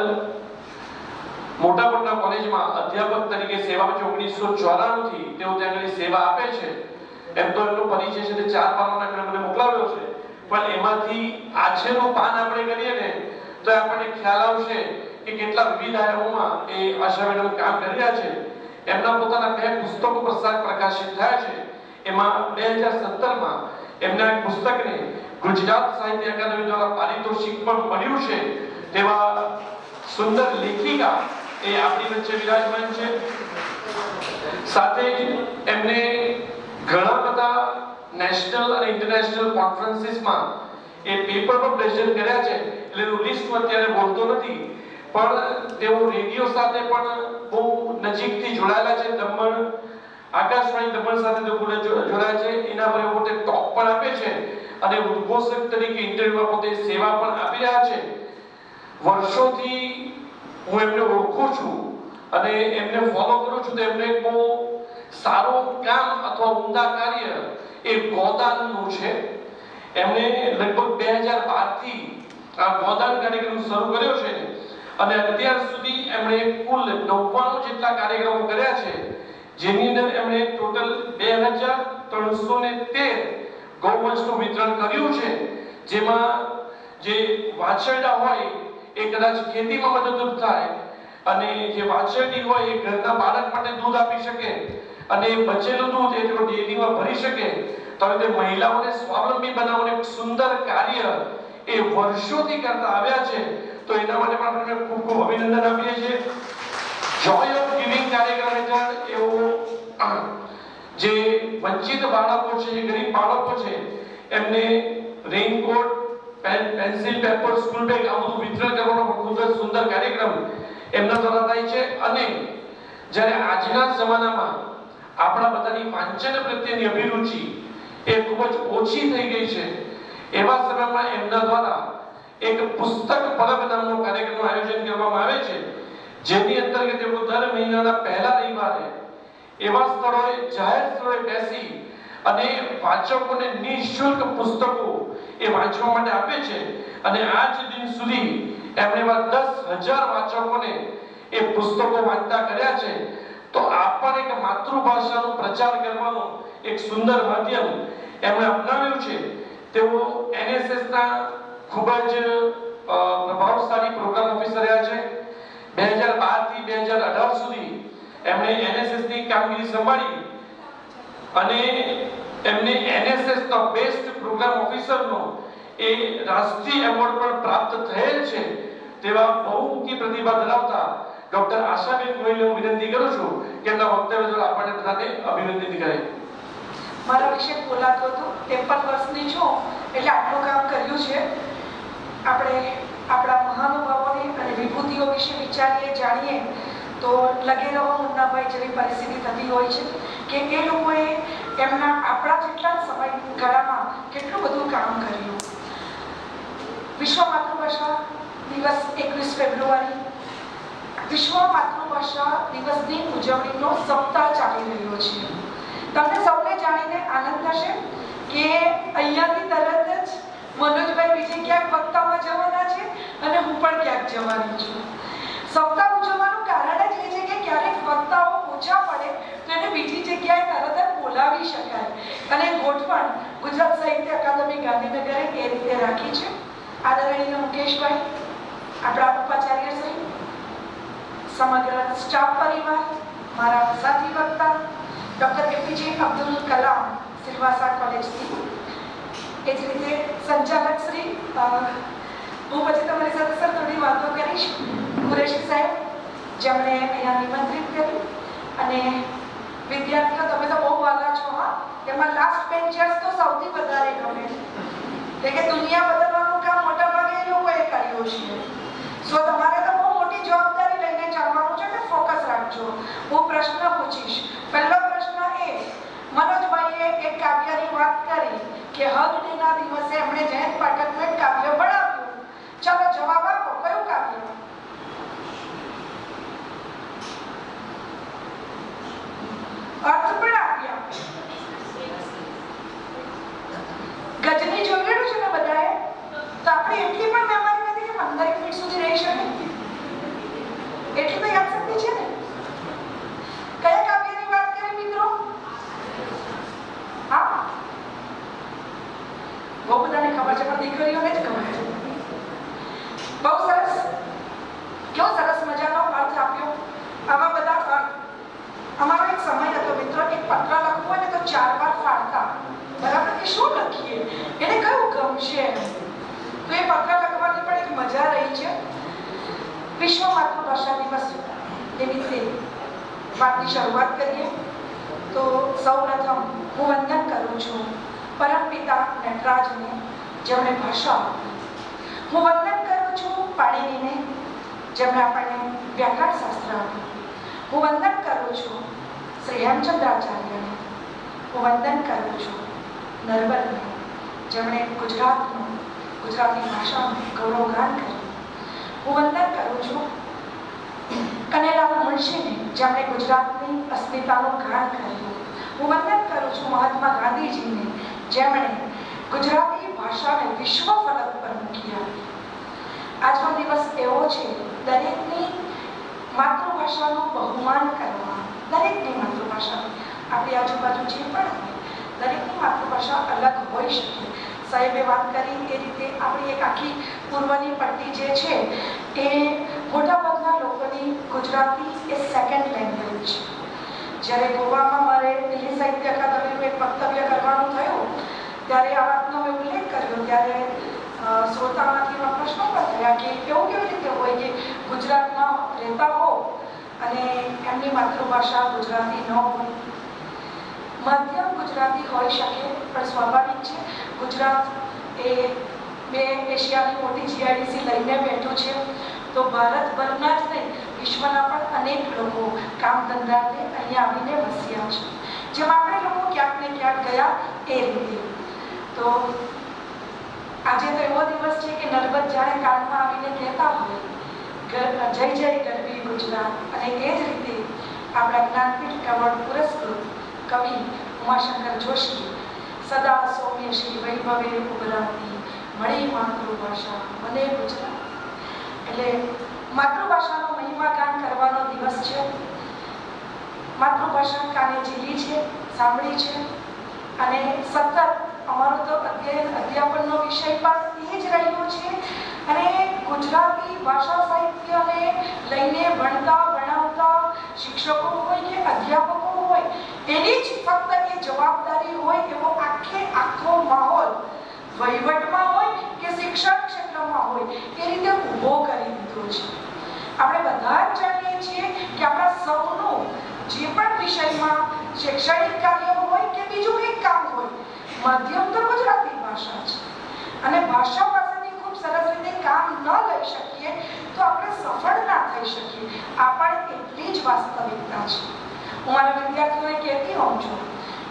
મોટા કોલેજમાં અધ્યાપક તરીકે સેવા પછી 1994 થી તેઓ ત્યાં આગળ સેવા આપે છે. એમ તો એમનો પરિચય છે તે 4 પાનાના ક્રમે મને મોકલાવ્યો છે, પણ એમાંથી આજનું પાન આપણે કરીએ ને તો આપણને ખ્યાલ આવશે કે કેટલા વિવિધ આયામોમાં એ આશા મેડમ કામ કરી રહ્યા છે. એમના પોતાના 2 પુસ્તકો પ્રકાશિત થયા છે. એમાં 2017માં એમના એક પુસ્તકને ગુજરાત સાહિત્ય અકાદમી દ્વારા પારિતોષિક પણ મળ્યું છે. તેવા સુંદર લેખિકા એ આપણી વચ્ચે વિરાજમાન છે. સાથે જ એમને ઘણા બધા નેશનલ અને ઇન્ટરનેશનલ કોન્ફરન્સીસમાં એ પેપર પણ પ્રેઝન્ટ કર્યા છે. એટલે એનું લિસ્ટ અત્યારે બોલતો નથી, પણ તેઓ રેડિયો સાથે પણ બહુ નજીકથી જોડાયેલા છે. દમણ આકાશવાણી દમણ સાથે તેઓ જોડાયા છે. એના પર પોતે ટોક પણ આપે છે અને ઉદ્ઘોષક તરીકે ઇન્ટરવ્યુમાં પોતે સેવા પણ આપી રહ્યા છે. વર્ષોથી હું એમને ઓળખું છું અને એમને ફોલો કરું છું. તો એમને એક બહુ સારું કામ અથવા ઉમદા કાર્ય એ ગોદાનનું છે. એમણે લગભગ 2012 થી આ ગોદાન કાર્યક્રમ શરૂ કર્યો છે અને અત્યાર સુધી એમણે કુલ 99 જેટલા કાર્યક્રમો કર્યા છે, જેની અંદર એમણે ટોટલ 2313 ગૌવંશનું વિતરણ કર્યું છે. જેમાં જે વાછરડા હોય એ કદાચ ખેતીમાં મદદરૂપ થાય અને જે વાછરડી હોય એ ઘરના બાળક માટે દૂધ આપી શકે અને બચેલું દૂધ એ જો ડેરીમાં ભરી શકે તો તે મહિલાઓને સ્વાવલંબી બનાવવાનું એક સુંદર કાર્ય એ વર્ષોથી કરતા આવ્યા છે. તો એના માટે પણ આપણે ખૂબ ખૂબ અભિનંદન આપીએ છીએ. જોય ઓફ ગિવિંગ કાર્યક્રમ હેઠળ એવો જે વંચિત બાળકો છે, જે ગરીબ બાળકો છે, એમને raincoat, pencil, paper, school bag આ બધું વિતરણ કરવાનો ખૂબ જ સુંદર કાર્યક્રમ એમના દ્વારા થાય છે. અને જ્યારે આજના જમાનામાં આપણા બધાની વાંચન પ્રત્યેની અભિરુચિ એ ખૂબ જ ઓછી થઈ ગઈ છે, એવા સમયમાં એમના દ્વારા એક પુસ્તક પરબ નામનો કાર્યક્રમનું આયોજન કરવામાં આવે છે, જેની અંતર્ગત તેઓ દર મહિનાના પહેલા રવિવારે એવા સ્થળોએ જાહેર સ્થળોએ બેસી અને વાચકોને નિઃશુલ્ક પુસ્તકો એ વાંચવા માટે આપે છે. અને આજ દિન સુધી એમણે 10,000 વાચકોને એ પુસ્તકો વાંચતા કર્યા છે. તો આ પણ એક માતૃભાષાનો પ્રચાર કરવાનો એક સુંદર માધ્યમ એમણે અપનાવ્યું છે. તેઓ NSS ના ખૂબ જ પ્રભાવશાળી પ્રોગ્રામ ઓફિસર રહ્યા છે. 2012 થી 2018 સુધી એમણે NSS ની કામગીરી સંભાળી અને એમને NSS નો બેસ્ટ પ્રોગ્રામ ઓફિસરનો એ રાષ્ટ્રીય એવોર્ડ પણ પ્રાપ્ત થયેલ છે. તેવા બહુમુખી પ્રતિભા ધરાવતા ડોક્ટર આશાબેન ગોહિલને હું વિનંતી કરું છું કે એમના વક્તવ્ય દ્વારા આપણને બધાને અભિનંદિત કરે. મારા વિશે બોલાતું હતું. 53 વર્ષની છું એટલે આટલું કામ કર્યું છે. આપણે આપણા મહાનુભાવોની અને વિભૂતિઓ વિશે વિચારીએ, જાણીએ તો લગે રહો મુન્નાભાઈ જેવી પરિસ્થિતિ થતી હોય છે કે એ લોકોએ એમના આપણા જેટલા સમયગાળામાં કેટલું બધું કામ કર્યું. વિશ્વ માતૃભાષા દિવસ 21 ફેબ્રુઆરી વિશ્વ માતૃભાષા દિવસની ઉજવણીનો સપ્તાહ ચાલી રહ્યો છે. તમને સૌને જાણીને આનંદ થશે કે અહીંયાથી તરત જ મનોજભાઈ બીજે ક્યાંક વક્તામાં જવાના છે અને હું પણ ક્યાંક જવાની છું. સપ્તાહ ઉજવવાનું કારણ જ એ છે કે ક્યારેક વક્તાઓ ઓછા પડે તો એને બીજી જગ્યાએ તરત જ બોલાવી શકાય અને ગોઠવણ ગુજરાત સાહિત્ય અકાદમી ગાંધીનગરે એ રીતે રાખી છે. આદરણીય મુકેશભાઈ, આપણા ઉપાચાર્ય શ્રી, સમગ્ર સ્ટાફ પરિવાર, મારા સાથી વક્તા ડોક્ટર APJ અબ્દુલ કલામ સિલવાસા કોલેજથી, એ જ રીતે સંચાલક શ્રી, હું પછી તમારી સાથે સર થોડી વાતો કરીશ, કુરેશી સાહેબ જેમણે અહીંયા નિમંત્રિત કર્યું, અને વિદ્યાર્થીઓ તમે તો બહુ વાલા છો. હા, એમાં લાસ્ટ બેન્ચર્સ તો સૌથી વધારે ગમે કે દુનિયા બદલવાનું કામ મોટા ભાગે એ લોકોએ કર્યું છે. સો તમારે તો બહુ મોટી જવાબદારી લઈને ચાલવાનું છે કે ફોકસ રાખજો. હું પ્રશ્ન પૂછીશ. પહેલો પ્રશ્ન એ, મનોજભાઈએ એક કાવ્યની વાત કરી કે હગ ડેના દિવસે એમણે જયંત પાઠકનું એક કાવ્ય ભણાવ્યું. ચાલો જવાબ આપો, કયું કાવ્ય? અર્થ પણ આપ્યા. ગજની જોયેલું છે ને બધાએ? તો આપણે એટલી પણ મેમરી નથી કે 15 મિનિટ સુધી રહી શકે. એટલું તો યાદ ગમશે એમ. તો એ પત્ર લખવાની પણ એક મજા રહી છે. વિશ્વ માતૃભાષા દિવસ નિમિત્તે વાતની શરૂઆત કરીએ તો સૌપ્રથમ હું વંદન કરું છું પરમપિતા નટરાજને, જેમણે ભાષા આપી. હું વંદન કરું છું પાણીનીને, જેમણે આપણને વ્યાકરણ શાસ્ત્ર આપ્યું. હું વંદન કરું છું શ્રી હેમચંદ્રાચાર્યને. હું વંદન કરું છું નરવરને, જેમણે ગુજરાતી ભાષાનું ગૌરવગાન કર્યું. હું વંદન કરું છું કનૈયાલાલ મુનશીને, જેમણે ગુજરાતની અસ્મિતાનું ગાન કર્યું. હું વંદન કરું છું મહાત્મા ગાંધીજીને, જેમણે ગુજરાતી ભાષાને વિશ્વ ફલક પર મૂકી આપી. આજનો દિવસ એવો છે દરેકની માતૃભાષાનું બહુમાન કરવા. દરેકની માતૃભાષા, આપણી આજુબાજુ જે પણ હોય દરેકની માતૃભાષા અલગ હોઈ શકે. સાહેબે વાત કરી એ રીતે આપણી એક આખી પૂર્વની પટ્ટી જે છે એ મોટાભાગના લોકોની ગુજરાતી એ સેકન્ડ લેંગ્વેજ છે. જ્યારે ગોવામાં મારે દિલ્હી સાહિત્ય અકાદમીનું એક વક્તવ્ય કરવાનું થયું ત્યારે આ વાતનો મેં ઉલ્લેખ કર્યો. ત્યારે શ્રોતામાંથી એવા પ્રશ્નો પણ થયા કે એવું કેવી રીતે હોય કે ગુજરાતમાં રહેતા હો અને એમની માતૃભાષા ગુજરાતી ન હોય. મધ્યમ ગુજરાતી હોઈ શકે, પણ સ્વાભાવિક છે ગુજરાત એ 2 એશિયાની મોટી GIDC લઈને બેઠું છે. તો ભારતભરના જ નહીં વિશ્વના પણ અનેક લોકો કામ ધંધાને અહીંયા આવીને વસ્યા છે. જેમ આપણે લોકો ક્યાંક ને ક્યાંક ગયા એ રીતે. તો આજે તો એવો દિવસ છે કે નર્મદ જાણે કાનમાં આવીને કહેતા હોય જય જય ગરવી ગુજરાત. અને એ જ રીતે આપણા જ્ઞાનપીઠ એવોર્ડ પુરસ્કૃત કવિ ઉમાશંકર જોશી સદા સૌમ્ય શ્રી વૈભવે ઉભરાતી મળી માતૃભાષા મને ગુજરાત. એટલે માતૃભાષાનો મહિમાગાન કરવાનો દિવસ છે. માતૃભાષા કાને ઝીલી છે, સાંભળી છે અને સતત અમારો તો અધ્યાપનનો વિષય પણ એ જ રહ્યો છે. અને ગુજરાતી ભાષા સાહિત્યને લઈને ભણતા ભણાવતા શિક્ષકો હોય કે અધ્યાપકો હોય એની જ ફક્ત એ જવાબદારી હોય એવો આખો માહોલ વહીવટમાં હોય કે શિક્ષણ ક્ષેત્રમાં હોય એ રીતે ઊભો કરી દીધો છે. આપણે બધા જ જાણીએ છીએ કે આપણા સૌનું જે પણ વિષયમાં શૈક્ષણિક કાર્ય હોય કે બીજું કંઈક કામ હોય માધ્યમ તો ગુજરાતી ભાષા છે. અને ભાષા પાસેથી ખૂબ સરસ રીતે કામ ન લઈ શકીએ તો આપણે સફળ ના થઈ શકીએ. આ પણ એટલી જ વાસ્તવિકતા છે. હું મારા વિદ્યાર્થીઓને કહેતી હોઉં છું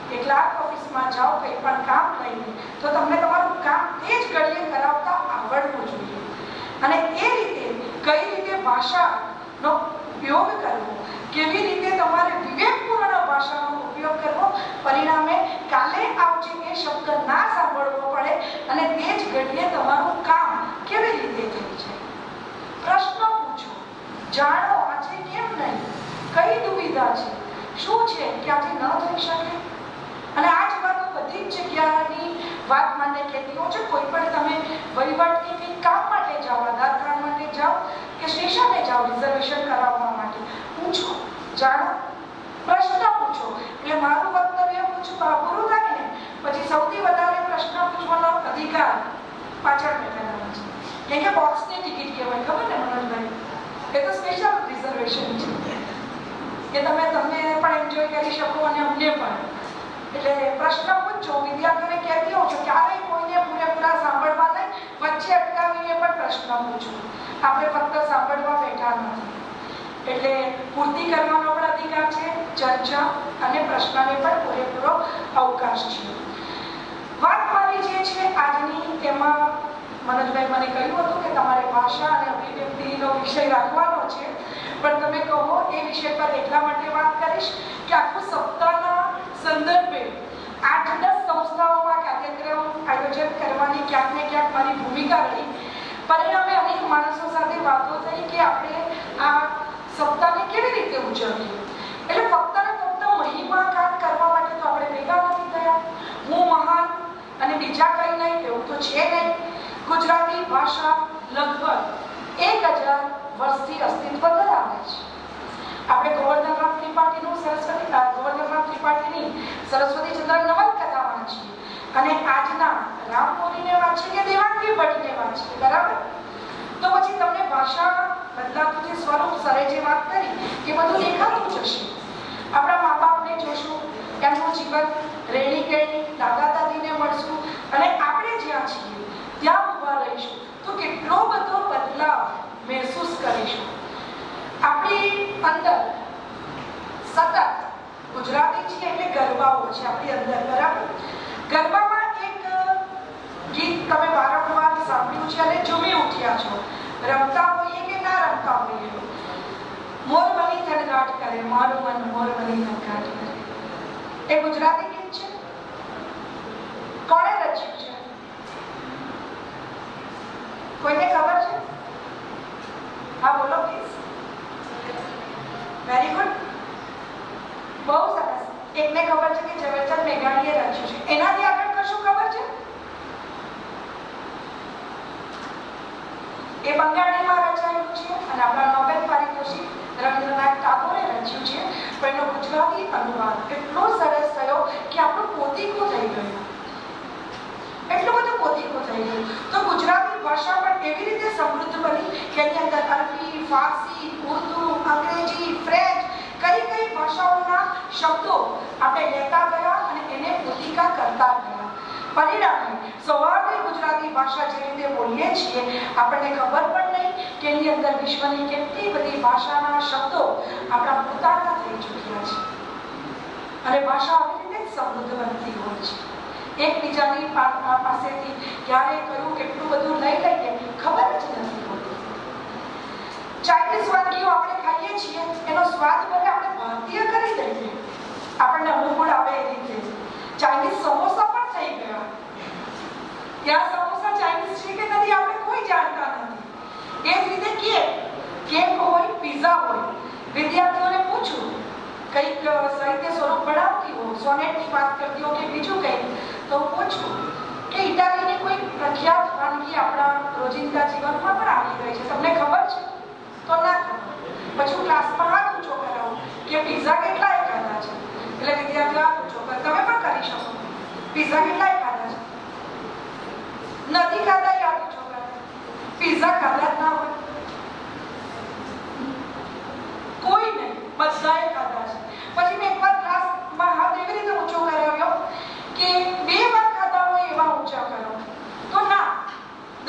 કે ક્લાર્ક ઓફિસમાં જાઓ કંઈ પણ કામ લઈને તો તમને તમારું કામ તે જ ઘડીએ કરાવતા આવડવું જોઈએ. અને એ રીતે કઈ રીતે ભાષાનો ઉપયોગ કરવો, કેવી રીતે તમારે વિવેકપૂર્ણ ભાષાનો ઉપયોગ કરવો, પરિણામે કાલે આવજે એ શબ્દ ના સાંભળવો પડે અને તે જ ઘડીએ તમારું કામ કેવી રીતે થઈ જાય. પ્રશ્ન પૂછો, જાણો આજે કેમ નહીં, કઈ દુવિધા છે, શું છે કે આજે ન થઈ શકે. અને આ જ વાતો બધી જ જગ્યાની વાત માટે કહેતી હોઉં છું. કોઈ પણ તમે વહીવટની કંઈક કામ માટે જાઓ, આધાર કાર્ડ માટે જાઓ કે સ્ટેશને જાઓ રિઝર્વેશન કરાવવા માટે, પૂછો, જાણો, પ્રશ્ન પૂછો. એટલે મારું વક્તવ્ય પૂરું થાય ને પછી સૌથી વધારે પ્રશ્ન પૂછવાનો અધિકાર પાછળ બેઠેલા છે. કેમ કે બોક્સની ટિકિટ કહેવાય, ખબર ને મનોજભાઈ? એ તો સ્પેશિયલ રિઝર્વેશન છે કે તમે પણ એન્જોય કરી શકો અને અમને પણ. એટલે પ્રશ્ન પૂછો. વિદ્યાર્થીઓને કહેતી હોઉં છું ક્યારેય કોઈને પૂરેપૂરા સાંભળવા નહીં, વચ્ચે અટકાવીને પણ પ્રશ્ન પૂછો. આપણે ફક્ત સાંભળવા બેઠા નથી. એટલે પૂર્તિ કરવાનો પણ અધિકાર છે, ચર્ચા અને પ્રશ્નને પણ પૂરેપૂરો અવકાશ છે. વાત મારી જે છે આજની એમાં મનોજભાઈ મને કહ્યું હતું કે તમારે ભાષા અને અભિવ્યક્તિનો વિષય રાખવાનો છે, પણ તમે કહો એ વિષય પર એટલા માટે વાત કરીશ કે આખું સપ્તાહના સંદર્ભે 8-10 સંસ્થાઓમાં કાર્યક્રમ આયોજન કરવાની ક્યાંક ને ક્યાંક મારી ભૂમિકા રહી. પરિણામે અનેક માણસો સાથે વાતો થઈ કે આપણે આ સપ્તાહને કેવી રીતે ઉજવીએ. એટલે ફક્ત ને ફક્ત મહિમાગાન કરવા માટે તો આપણે ભેગા નથી થયા. હું મહાન અને બીજા કંઈ નહીં એવું તો છે નહીં. ગુજરાતી ભાષા લગભગ 1000 વર્ષથી અસ્તિત્વ ધરાવે છે. આપણે ગોવર્ધનરામ ત્રિપાઠીની સરસ્વતી ચંદ્ર નવલકથા વાંચીએ અને આજના રામ મોરીને વાંચીએ કે દેવાંગી ભટ્ટને વાંચીએ, બરાબર? તો પછી તમને ભાષા બદલાતું જે સ્વરૂપ સરે જે વાત કરી એ બધું દેખાતું જ હશે. આપણા મા બાપને જોશું, એમનું જીવન રેણી કેણી, દાદા દાદીને મળશું અને આપણે જ્યાં છીએ ત્યાં ઊભા રહીશું તો કેટલો બધો બદલાવ મહેસૂસ કરીશું. આપણી અંદર સતત ગુજરાતી છીએ એટલે ગરબાઓ છે આપણી અંદર, બરાબર? ગરબામાં એક ગીત તમે વારંવાર સાંભળ્યું છે અને ઝૂમી ઉઠ્યા છો, રમતા હોઈએ કે ના રમતા હોઈએ. મોર બની થનગાટ કરે, મારું મન મોર બની થનગાટ કરે. એ ગુજરાતી ગીત છે. કોણે રચ્યું છે? કોઈને ખબર છે? હા બોલો પ્લીઝ. વેરી ગુડ, બહુ સરસ. એકને ખબર છે કે ઝવેરચંદ મેઘાણીએ રચ્યું છે. એનાથી આગળ કશું ખબર છે? એ બંગાળીમાં રચાયું છે અને આપણા નોબેલ પારિતોષિક રવિન્દ્રનાથ ટાગોરે રચ્યું છે, પણ એનો ગુજરાતી અનુવાદ એટલો સરસ થયો કે આપણું પોતીકું થઈ ગયું, એટલું બધું પોતીકું થઈ ગયું. તો ગુજરાતી ભાષા પણ એવી રીતે સમૃદ્ધ બની કે એની અંદર અરબી, ફારસી, ઉર્દુ, અંગ્રેજી, ફ્રેન્ચ કઈ કઈ ભાષાઓના શબ્દો આપણે લેતા ગયા અને એને પોતિકા કરતા ગયા. પરિણામે સૌહાર્દની ગુજરાતી ભાષા જે રીતે બોલીએ છીએ આપણને ખબર પણ નહીં કે એની અંદર વિશ્વની કેટલી બધી ભાષાના શબ્દો આપણા પોતાના થઈ ચૂક્યા છે અને ભાષા આવી રીતે સમૃદ્ધ બનતી હોય છે. એકબીજાની પાસેથી ક્યારે કયું કેટલું બધું લઈ લઈએ ખબર જ નથી હોતી. ચાઇનીઝ વાનગીઓ આપણે ખાઈએ છીએ એનો સ્વાદ ભલે આપણે ભારતીય કરી દઈએ, આપણને અનુકૂળ આવે એ રીતે. ચાઇનીઝ સમોસા પણ થઈ ગયા. ત્યાં સમોસા ચાઇનીઝ છે કે નથી આપણે કોઈ જાણતા નથી. એ જ રીતે કેક હોય, પિઝા હોય. વિદ્યાર્થીઓને પૂછું કંઈક સાહિત્ય સ્વરૂપ ભણાવતી હો, સોનેટની વાત કરતી હો કે બીજું કંઈક, તો પૂછું કે ઇટાલીની કોઈ પ્રખ્યાત વાનગી આપણા રોજિંદા જીવનમાં પણ આવી ગઈ છે, તમને ખબર છે? તો ના ખબર. પછી હું ક્લાસમાં હાથ ઊંચો કરાવું કે પિઝા કેટલાય ખાધા છે, એટલે વિદ્યાર્થીઓ હાથ ઊંચો કરે. તમે પણ કરી શકો. પિઝા કેટલાય ખાધા છે? નથી ખાધા, યાદ ઊંચો કરે. પિઝા ખાધા જ ના હોય કોઈ નહીં, બધાએ ખાધા છે. પછી મેં એકવાર ક્લાસમાં હાથ એવી રીતે ઊંચો કરાવ્યો કે 2 વાર ખાધા હોય એવા ઊંચા કરો, તો ના,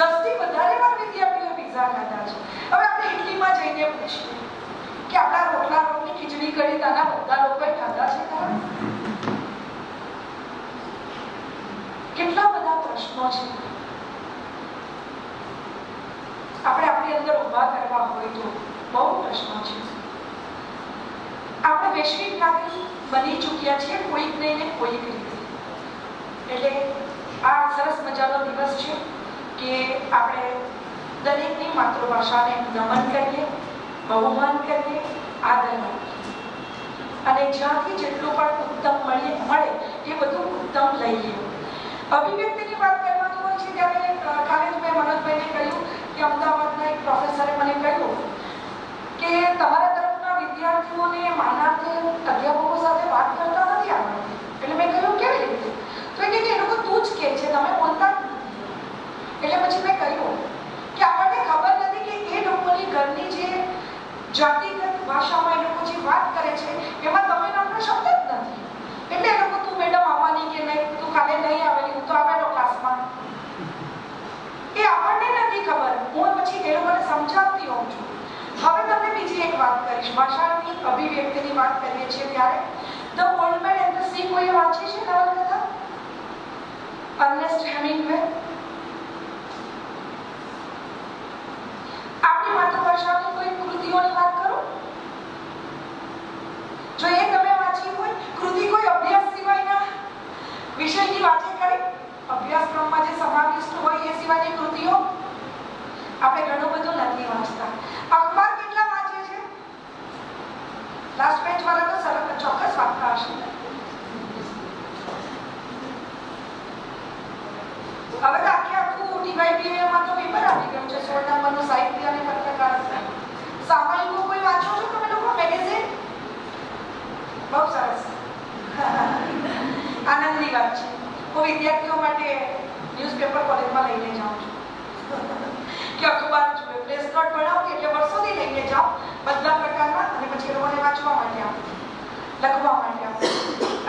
10 થી વધારે વાર વિદ્યાર્થીઓ પિઝા ખાધા છે. હવે આપણે ઇડલીમાં જઈને પૂછીએ કે આપણા રોટલા રોટલી ખીચડી કઢી તાના બધા લોકોએ ખાધા છે ખરા? કેટલા બધા પ્રશ્નો છે આપણે આપણી અંદર ઊભા કરવા હોય તો બહુ પ્રશ્નો છે. આપણે વૈશ્વિક નાગરિક બની ચૂક્યા છીએ કોઈક નહીં ને કોઈક રીતે. એટલે આ સરસ મજાનો દિવસ છે કે આપણે દરેકની માતૃભાષાને નમન કરીએ, બહુમાન કરીએ, આદર રાખીએ અને જ્યાંથી જેટલું પણ ઉત્તમ મળે એ બધું ઉત્તમ લઈએ. અભિવ્યક્તિની વાત કરવાની હોય છે ત્યારે કાલે જ મેં મનોજભાઈને કહ્યું કે અમદાવાદના એક પ્રોફેસરે મને કહ્યું કે તમારા તરફના વિદ્યાર્થીઓને માનાર્થે અધ્યાપકો સાથે વાત કરતા નથી આવડતી. એટલે મેં કહ્યું કેવી રીતે? તો એ કે એ લોકો તું જ કે છે, તમે બોલતા જ નથી. એટલે પછી મેં કહ્યું કે આપણને ખબર નથી કે એ લોકોની ઘરની જે જાતિગત ભાષામાં એ લોકો જે વાત કરે છે એમાં તમે નામનો શબ્દ જ નથી. એટલે એ લોકો તું મેડમ આવવાની કે નહીં, તું કાલે નહીં આવેલી, હું તો આવેલો ક્લાસમાં. એ આપણને નથી ખબર. હું પછી એ લોકોને સમજાવતી હોઉં છું. હવે તમને બીજી એક વાત કરીશ. ભાષાની અભિવ્યક્તિની વાત કરીએ છીએ ત્યારે the old man and the sea કોઈએ વાંચી છે નવલકથા? અર્નેસ્ટ હેમિંગ્વે. આપણી માતૃભાષાની કોઈ કૃતિઓની વાત કરો. જો એ તમે વાંચી હોય, કૃતિ કોઈ અભ્યાસ સિવાયના વિષયની વાતે કરી, અભ્યાસક્રમમાં જે સમાવિષ્ટ હોય એ સિવાયની કૃતિઓ આપણે ઘણું બધું નથી વાંચતા. અખબાર કેટલા વાંચે છે? લાસ્ટ બેન્ચ વાળા તો સરસ ચોક્કસ વાંચતા હશે. હવે પણ કોલેજમાં લઈને જાઉં છું કે અખબાર જોઈએ, પ્રેસ નોટ બનાવતી એટલે વર્ષોથી લઈને જાઉં બધા પ્રકારના, અને પછી એ લોકોને વાંચવા માટે આપું, લખવા માટે આપું.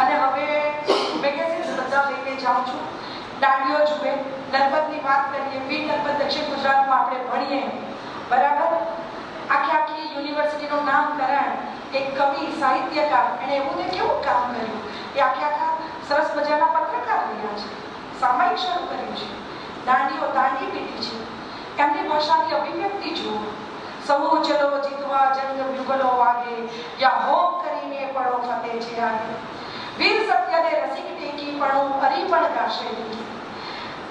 અને હવે મેગેઝિન્સ બધા લઈને જાઉં છું. દાંડીઓ જુએ, નર્મદની વાત કરીએ, વીર નર્મદ દક્ષિણ ગુજરાતમાં આપણે ભણીએ, બરાબર, આખી યુનિવર્સિટીનું નામકરણ એક કવિ સાહિત્યકાર એને એવું ને કેવું કામ કર્યું, એ આખા સરસ મજાના પત્રકાર રહ્યા છે, સામાયિક શરૂ કર્યું છે, દાંડીઓ દાંડી પીટી છે, એમની ભાષાની અભિવ્યક્તિ જુઓ. સૌ ચલો જીતવા જંગ યુગલો વાગે, યા હોમ કરીને પડો ફતે છે આગે, વીર સત્યને રસિક ટેકી પણ અરીપણ ગાશે.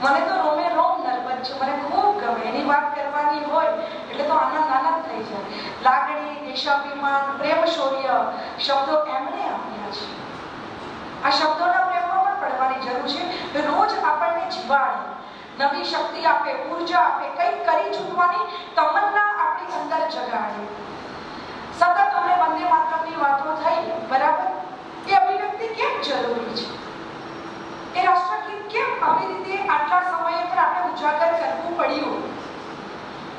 મને તો રોમે રોમ નર્મદ છે, મને ખૂબ ગમે. એની વાત કરવાની હોય એટલે તો આનંદ આનંદ થઈ જાય. લાગણી, દેશાભિમાન, પ્રેમ, શૌર્ય શબ્દો એમણે આપ્યા છે. આ શબ્દોના પ્રેમમાં પણ પડવાની જરૂર છે. રોજ આપણને જીવાડે, નવી શક્તિ આપે, ઉર્જા આપે, કંઈક કરી છૂટવાની તમન્ના આપણી અંદર જગાડે. સતત અમને વંદે માતરમની વાતો થઈ, બરાબર, એ અભિવ્યક્તિ કેમ જરૂરી છે? એ રાષ્ટ્રગીત કેમ આવી રીતે આટલા સમયે પર આપણે ઉજાગર કરવું પડ્યું?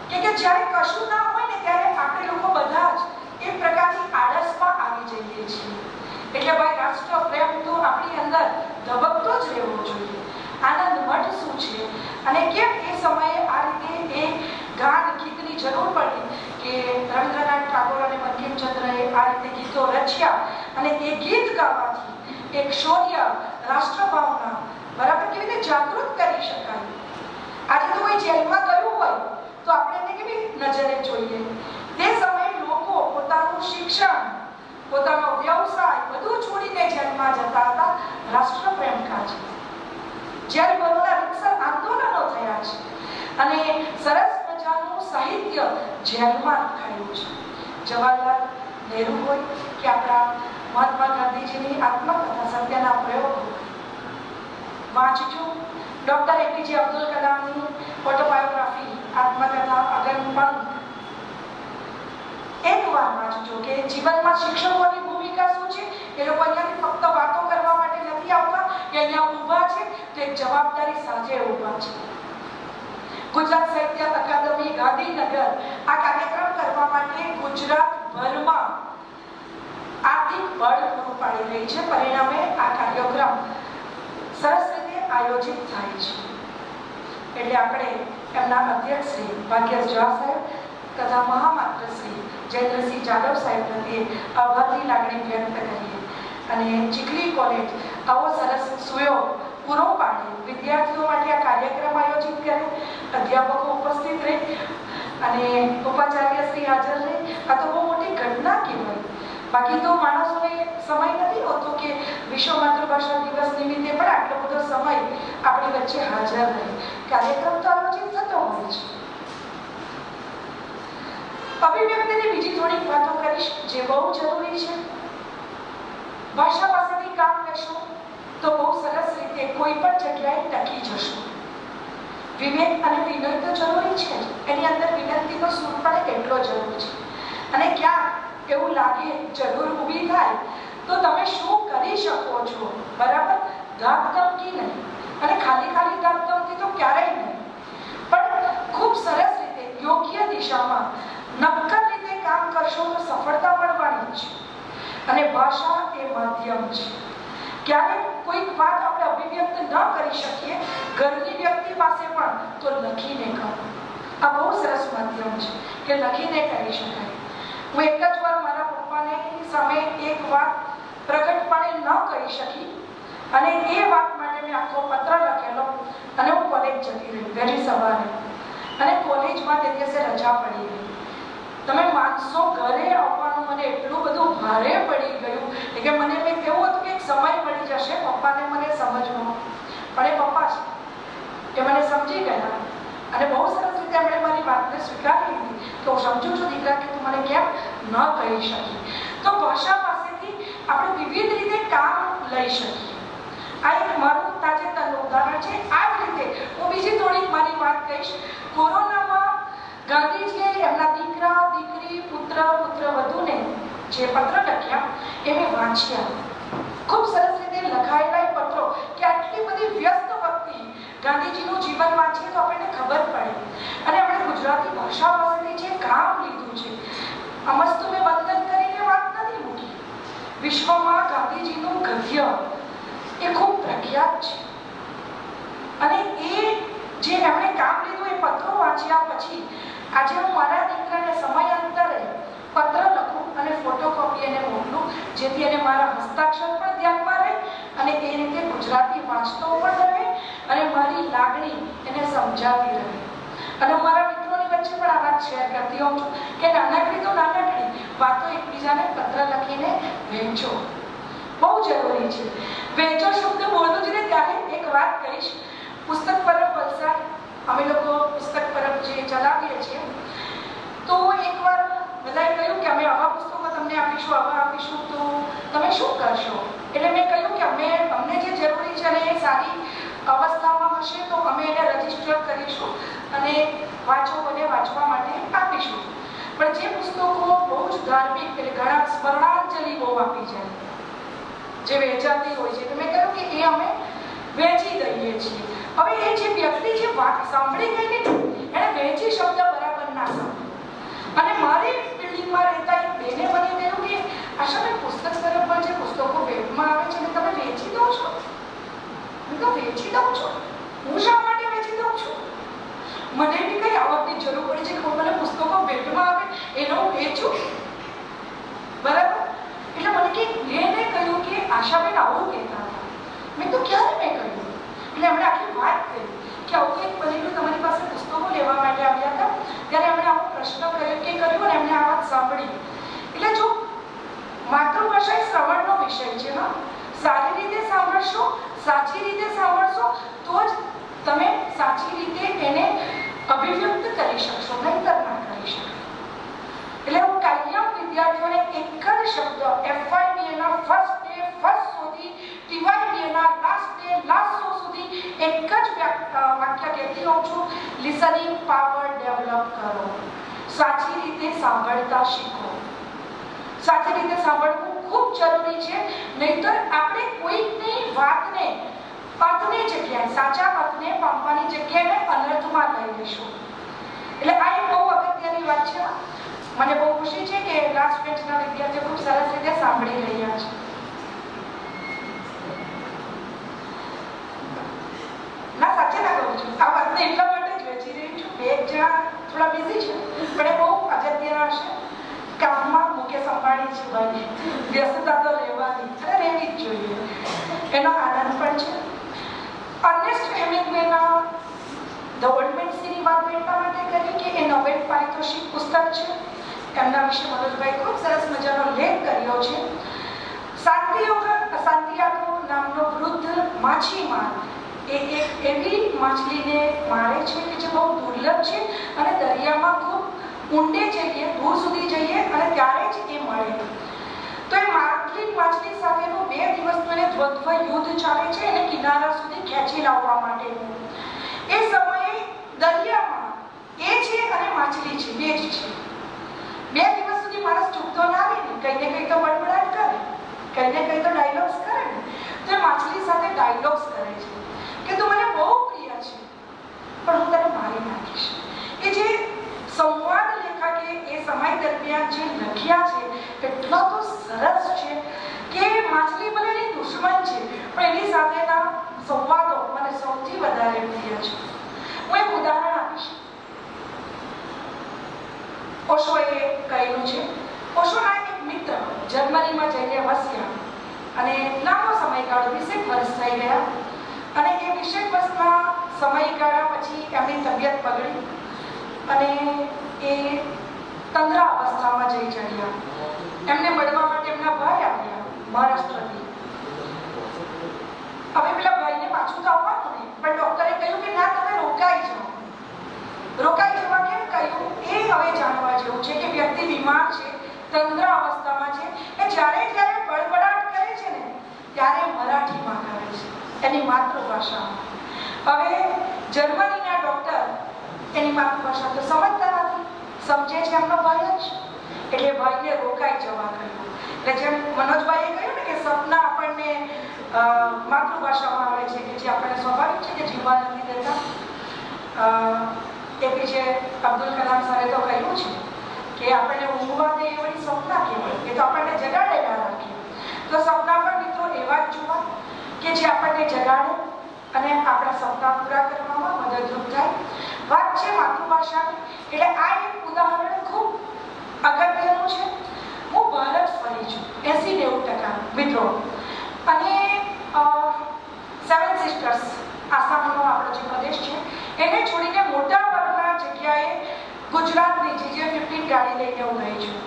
કે જ્યારે કશું ના હોય ને ત્યારે આપણે લોકો બધા જ એક પ્રકારની આળસમાં આવી જઈએ છીએ. એટલે ભાઈ રાષ્ટ્ર પ્રેમ તો આપણી અંદર ધબકતો જ રહેવો જોઈએ. આનંદ મઠ શું છે અને કેમ એ સમયે આ રીતે એ ગાન ગીતની જરૂર પડી કે રવીન્દ્રનાથ ટાગોર અને બંકિમચંદ્રએ આ રીતે ગીતો રચ્યા, અને એ ગીત ગાવાથી એક શૌર્ય, રાષ્ટ્રભાવના, બરાબર, કેવી રીતે જાગૃત કરી શકાય. આજે તો કોઈ જેલમાં ગયું હોય તો આપણે એને કેવી નજરે જોઈએ. તે સમયે લોકો પોતાનું શિક્ષણ, પોતાનો વ્યવસાય બધું છોડીને જેલમાં જતા હતા. રાષ્ટ્રપ્રેમ કાજે જેલ બરોડા રીતસર આંદોલનો થયા છે, અને સરસ મજાનું સાહિત્ય જેલમાં લખાયું છે. જવાહરલાલ નહેરુ હોય કે આપણા મહાત્મા ગાંધીજીની આત્મકથા સત્યના પ્રયોગો વાંચજો. ડોક્ટર એપીજે અબ્દુલ કલામની ઓટોબાયોગ્રાફી આત્મકથા અગનપંખ એક વાર વાંચજો કે જીવનમાં શિક્ષકોની ભૂમિકા શું છે. એ લોકો અહીંયાથી ફક્ત વાતો કરવા માટે નથી આવતા, કે અહીંયા ઊભા છે તો એક જવાબદારી સાથે ઊભા છે. ગુજરાત સાહિત્ય અકાદમી ગાંધીનગર આ કાર્યક્રમ કરવા માટે ગુજરાતભરમાં આર્થિક બળ પૂરું પાડી રહી છે. પરિણામે આ કાર્યક્રમ સરસ રીતે આયોજિત થાય છે. એટલે આપણે એમના અધ્યક્ષ શ્રી ભાગ્યસ ઝા સાહેબ તથા મહામાત્ર શ્રી જયેન્દ્રસિંહ જાદવ સાહેબ પ્રત્યે આભારની લાગણી વ્યક્ત કરીએ. અને ચીખલી કોલેજ આવો સરસ સુયોગ પૂરો પાડે, વિદ્યાર્થીઓ માટે આ કાર્યક્રમ આયોજિત કરે, અધ્યાપકો ઉપસ્થિત રહે અને ઉપાચાર્ય શ્રી હાજર રહે. આ તો બહુ મોટી ઘટના કહેવાય. બાકી તો માણસોને સમય નથી હોતો કે વિશ્વ માતૃભાષા દિવસ નિમિત્તે પણ આટલો બધો સમય આપણી વચ્ચે હાજર રહે. કાર્યક્રમ તો આયોજિત થતો હોય છે. અભિવ્યક્તિની બીજી થોડીક વાતો કરીશ જે બહુ જરૂરી છે. ભાષા પાસેથી કામ લેશું તો બહુ સરસ રીતે કોઈ પણ જગ્યાએ ટકી જશું. વિવેક અને વિનય તો જરૂરી છે, એની અંદર વિનંતીનો સૂર પણ એટલો જરૂર છે. અને ક્યાંક એવું લાગે જરૂર ઊભી થાય તો તમે શું કરી શકો છો, બરાબર, ધાકધમકી નહીં, અને ખાલી ધાકધમકી તો ક્યારેય નહીં, પણ ખૂબ સરસ રીતે યોગ્ય દિશામાં નક્કર રીતે કામ કરશો તો સફળતા મળવાની છે. અને ભાષા એ માધ્યમ છે. ક્યારેક કોઈક વાત આપણે અભિવ્યક્ત ન કરી શકીએ ઘરની વ્યક્તિ પાસે પણ તો લખીને કરો. આ બહુ સરસ માધ્યમ છે કે લખીને કરી શકાય. હું એક જ વાર મારા પપ્પાને સામે એક વાત પ્રગટપણે ન કરી શકી, અને એ વાત માટે મેં આખો પત્ર લખેલો અને હું કોલેજ જતી રહી વહેલી સવારે, અને કોલેજમાં તે દિવસે રજા પડી ગઈ. તમે માનશો ઘરે આવવાનું મને એટલું બધું ભારે પડી ગયું કે મને મેં કેવું હતું કે એક સમય મળી જશે પપ્પાને મને સમજવાનો, પણ એ પપ્પા છે એ મને સમજી ગયા અને બહુ સરસ રીતે એમણે મારી વાતને સ્વીકારી લીધી કે હું સમજુ છું દીકરા કે તું મને કેમ ન કહી શકી. તો ભાષા પાસેથી આપણે વિવિધ રીતે કામ લઈ શકીએ. આ એક મારું તાજેતરનું ઉદાહરણ છે. આ જ રીતે હું બીજી થોડીક મારી વાત કહીશ. કોરોનામાં ગાંધીજીએ એમના દીકરા, દીકરી, પુત્ર, પુત્રવધૂને જે પત્ર લખ્યા એ મેં વાંચ્યા. ખૂબ સરસ રીતે લખાયેલા પત્રો કે આટલી બધી વ્યસ્ત વક્તિ ગાંધીજીનું જીવન વાંચીએ તો આપણને ખબર પડે. અને આપણે ગુજરાતી ભાષા પાસેથી જે કામ લીધું છે, અમસ્તુ મેં વંદન કરીને વાત નથી મૂકી. વિશ્વમાં ગાંધીજીનું ગદ્ય એ ખૂબ પ્રખ્યાત છે. અને એ જે એમણે કામ લીધું એ પત્રો વાંચ્યા પછી આજે હું મારા દીકરાને સમયાંતરે પત્ર લખું અને ફોટોકોપી એને મોકલું, જેથી એને મારા હસ્તાક્ષર પણ ધ્યાનમાં રહે અને એ રીતે ગુજરાતી વાંચતો પણ રહે અને મારી લાગણી એને સમજાવી રહે. અને હું મારા મિત્રોની વચ્ચે પણ આ વાત શેર કરતી હોઉં છું કે નાનકડી તો નાનકડી વાતો એકબીજાને પત્ર લખીને વહેંચો, બહુ જરૂરી છે. વહેંચો શબ્દ બોલતો જ ને ત્યારે એક વાત કહીશ. પુસ્તક પરબ વલસાડ અમે લોકો પુસ્તક પરબ જે ચલાવીએ છીએ, તો એકવાર બધાએ કહ્યું કે અમે આવા પુસ્તકો તમને આપીશું, આવા આપીશું, તો તમે શું કરશો? એટલે મેં કહ્યું કે અમને જે જરૂરી છે અને એ સારી અવસ્થામાં હશે તો અમે એને રજીસ્ટર કરીશું અને વાંચકોને વાંચવા માટે આપીશું. પણ જે પુસ્તકો બહુ જ ધાર્મિક, એટલે ઘણા સ્મરણાંજલિ બહુ આપી જાય, જે વેચાતી હોય છે, તો મેં કહ્યું કે એ અમે વેચી દઈએ છીએ. હવે એ જે વ્યક્તિ જે વાત સાંભળી ગઈ ને, એને વેચી શબ્દ બરાબર ના સાંભળ્યો. અને મારી બિલ્ડિંગમાં રહેતા એક બેને મને કહ્યું કે આશાબેન, પુસ્તક પરબ જે પુસ્તકો વેબમાં આવે છે ને તમે વેચી દો છો? હું તો વેચી દઉં છું. હું શા માટે વેચી દઉં છું? મને બી કઈ આવકની જરૂર પડી છે કે મને પુસ્તકો વેબમાં આવે એનો હું વેચું, બરાબર? એટલે મને કે બેને કહ્યું કે આશાબેન આવું કહેતા હતા. મેં તો ક્યારે મેં કહ્યું? એટલે એમણે આખી વાત કરી કે આવું એક બનેલું તમારી પાસે પુસ્તકો લેવા માટે આવ્યા હતા, ત્યારે એમણે આવો પ્રશ્ન કર્યો અને એમણે આ વાત સાંભળી. એટલે જો માતૃભાષા એ શ્રવણનો વિષય છે, હા, સારી રીતે સાંભળશો, સાચી રીતે સાંભળશો તો જ તમે સાચી રીતે એને અભિવ્યક્ત કરી શકશો, નહીંતર ના કરી શકો. એટલે હું કાયમ વિદ્યાર્થીઓને એક જ શબ્દ FYBA ના ફર્સ્ટ ડે ફર્સ્ટ સુધી TYBA ના લાસ્ટ ડે લાસ્ટ સો સુધી એક જ વાક્ય કહેતી હોઉં છું, લિસનિંગ પાવર ડેવલપ કરો. સાચી રીતે સાંભળતા શીખો. સાચી રીતે સાંભળવું ખૂબ જરૂરી છે, નહીંતર આપણે કોઈકની વાતને અર્થની જગ્યાએ, સાચા અર્થને પામવાની જગ્યાએ અનર્થમાં લઈ લઈશું. એટલે આ એક બહુ અગત્યની વાત છે. મને બહુ ખુશી છે કે લાસ્ટ બેન્ચના વિદ્યાર્થીઓ ખૂબ સરસ રીતે સાંભળી રહ્યા છે. ના, સાચે ના કહું છું, આ વાતને એટલા માટે જ વેચી રહી છું. બે એક જણા થોડા બિઝી છે, પણ એ બહુ અગત્યના છે. કામમાં મુકેશ અંબાણી છે ભાઈ, વ્યસ્તતા તો રહેવાની અને રહેવી જ જોઈએ, એનો આનંદ પણ છે. અર્નેસ્ટ હેમિંગ્વેના ધ ઓલ્ડ મેન સીની વાત એટલા માટે કરી કે એ નોબેલ પારિતોષિક પુસ્તક છે. એમના વિશે મનોજભાઈ ખૂબ સરસ મજાનો લેખ કર્યો છે. સાન્તિયાગો નામનો વૃદ્ધ માછીમાર એ એક એવી માછલીને મારે છે કે જે બહુ દુર્લભ છે અને દરિયામાં ખૂબ ઊંડે જઈએ, દૂર સુધી જઈએ અને ત્યારે જ એ મળે. તો એ માછલી સાથેનું 2 દિવસનું એને દ્વંદ્વ યુદ્ધ ચાલે છે, એને કિનારા સુધી ખેંચી લાવવા માટેનું. એ સમયે દરિયામાં એ છે અને માછલી છે, બે જ છે. 2 દિવસ સુધી માણસ ચૂકતો ના રહે ને, કઈ ને કઈ તો બડબડાટ કરે, કઈ ને કઈ તો ડાયલોગ્સ કરે ને. તો એ માછલી સાથે ડાયલોગ્સ કરે છે કે તું મને બહુ પ્રિય છે પણ હું તને મારી નાખીશ. એ જે સંવાદ લેખકે એ સમય દરમિયાન જે લખ્યા છે એટલા તો સરસ છે કે માછલી ભલે એની દુશ્મન છે પણ એની સાથેના સંવાદો મને સૌથી વધારે પ્રિય છે. હું એક ઉદાહરણ આપીશ. ઓશોએ કહેલું છે, ઓશોના એક મિત્ર જર્મનીમાં જઈને વસ્યા અને લાંબો સમયગાળો 20 વર્ષ થઈ ગયા અને એ 20 વર્ષના સમયગાળા પછી એમની તબિયત બગડી અને એ તંદ્રા અવસ્થામાં જઈ ચડ્યા. એમને મળવા માટે એમના ભાઈ આવ્યા મહારાષ્ટ્રથી. હવે પેલા ભાઈને પાછું તો આવવાનું ને, પણ ડોક્ટરે કહ્યું કે ના, તમે રોકાઈ જાઓ. રોકાઈ જવા કેમ કહ્યું એ હવે જાણવા જેવું છે કે વ્યક્તિ બીમાર છે, તંદ્ર અવસ્થામાં છે, એ જ્યારે બળબડાટ કરે છે ને ત્યારે મરાઠીમાં કરે છે, એની માતૃભાષામાં. હવે જર્મનીના ડોક્ટર એની માતૃભાષા તો સમજતા નથી, સમજે છે એમનો ભાઈ જ, એટલે ભાઈને રોકાઈ જવા કહ્યું. એટલે જેમ મનોજભાઈએ કહ્યું ને કે સપના આપણને આપણને માતૃભાષામાં આવે છે કે જે આપણને સ્વાભાવિક છે કે જીવવા નથી દેતા. એપીજે અબ્દુલ કલામ સાહેબે તો કહ્યું છે કે આપણને ઊંઘવા દે એ વળી સપના કહેવાય, એ તો આપણને જગાડેલા રાખે. તો સપના પણ મિત્રો એવા જ જોવા કે જે આપણને જગાડે અને આપણા સપના પૂરા કરવામાં મદદરૂપ થાય. વાત છે માતૃભાષાની, એટલે આ એક ઉદાહરણ ખૂબ અગત્યનું છે. હું ભારત ફરી છું 80-90% મિત્રો, અને સેવન સિસ્ટર્સ આસામનો આપણો જે પ્રદેશ છે એને છોડીને મોટા ભાગના જગ્યાએ ગુજરાતની જે 15 ગાડી લઈને હું ગઈ છું.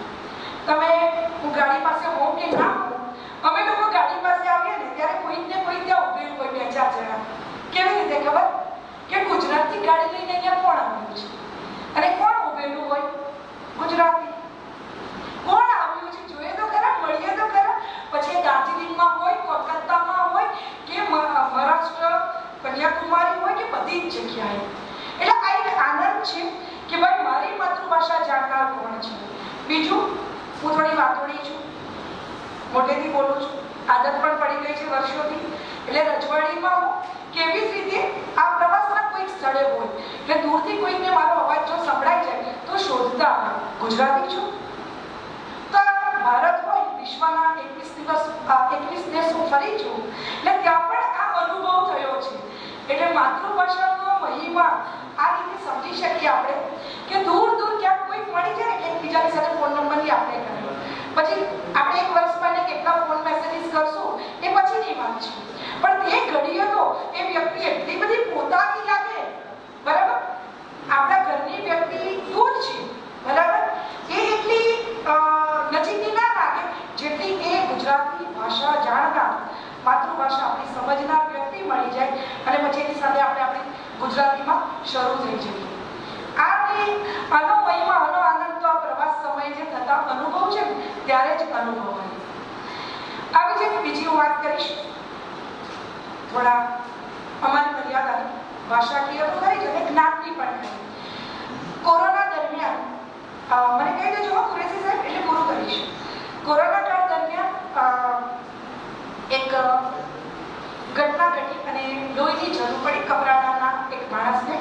હું ગાડી પાસે હોઉં કે ના હોઉં, અમે લોકો ગાડી પાસે આવીએ ને ત્યારે કોઈને કોઈ ત્યાં ઉભેલું હોય 2-4 જણા. કેવી રીતે ખબર? કે ગુજરાતથી ગાડી લઈને અહીંયા કોણ આવ્યું છે, અને કોણ ઉભેલું હોય? ગુજરાતી. કોણ આવ્યું છે જોઈએ તો ખરા, મળીએ તો ખરા. પછી દાર્જિલિંગમાં હોય, કોલકાતામાં હોય કે મહારાષ્ટ્ર, કન્યાકુમારી હોય કે બધી જ જગ્યાએ. એટલે આ એક આનંદ છે કે ભાઈ મારી માતૃભાષા જાણનાર કોણ છે. બીજું, હું થોડી વાતોડી છું, મોટેથી બોલું છું, આદત પણ પડી ગઈ છે વર્ષોથી. એટલે રજવાડીમાં હું કેવી જ રીતે આ પ્રવાસના કોઈક સ્થળે હોય એટલે દૂરથી કોઈને મારો અવાજ જો સંભળાઈ જાય તો શોધતા ગુજરાતી છું. તો ભારત હોય, વિશ્વના 21 દેશો ફરી છું, એટલે ત્યાં પણ આ અનુભવ થયો છે. એટલે માતૃભાષાનો મહિમા આ રીતે સમજી શકીએ આપણે કે દૂર ક્યાંક કોઈ મળી જાય ને એકબીજાની સાથે ફોન નંબરની આપણે કરીએ, પછી આપણે 1 વર્ષ માટે કેટલા ફોન મેસેજીસ કરશું એ પછીની વાત છે. પણ એ ઘડીએ તો એ વ્યક્તિ એટલી બધી પોતાની લાગે, બરાબર? આપણા ઘરની વ્યક્તિ દૂર છે, બરાબર? એ એટલી નજીકની ના લાગે જેટલી એ ગુજરાતી ભાષા જાણનાર, માતૃભાષા આપણી સમજનાર વ્યક્તિ મળી જાય અને પછી એની સાથે આપણે આપણી ગુજરાતીમાં શરૂ થઈ જઈએ. આનો મહિમા, આનો આનંદ તો આ પ્રવાસ સમયે જે થતા અનુભવ છે ને ત્યારે જ અનુભવાય. આવી જ એક બીજી વાત કરીશ, થોડા અમારી મર્યાદાની ભાષાકીય તો કરી છે, જ્ઞાનની પણ કરી. કોરોના દરમિયાન મને કહી દેજો કુરેશી સાહેબ, એટલે પૂરું કરીશ. કોરોના કાળ દરમિયાન એક ઘટના ઘટી અને લોહીની જરૂર પડી કપરાડાના એક માણસને.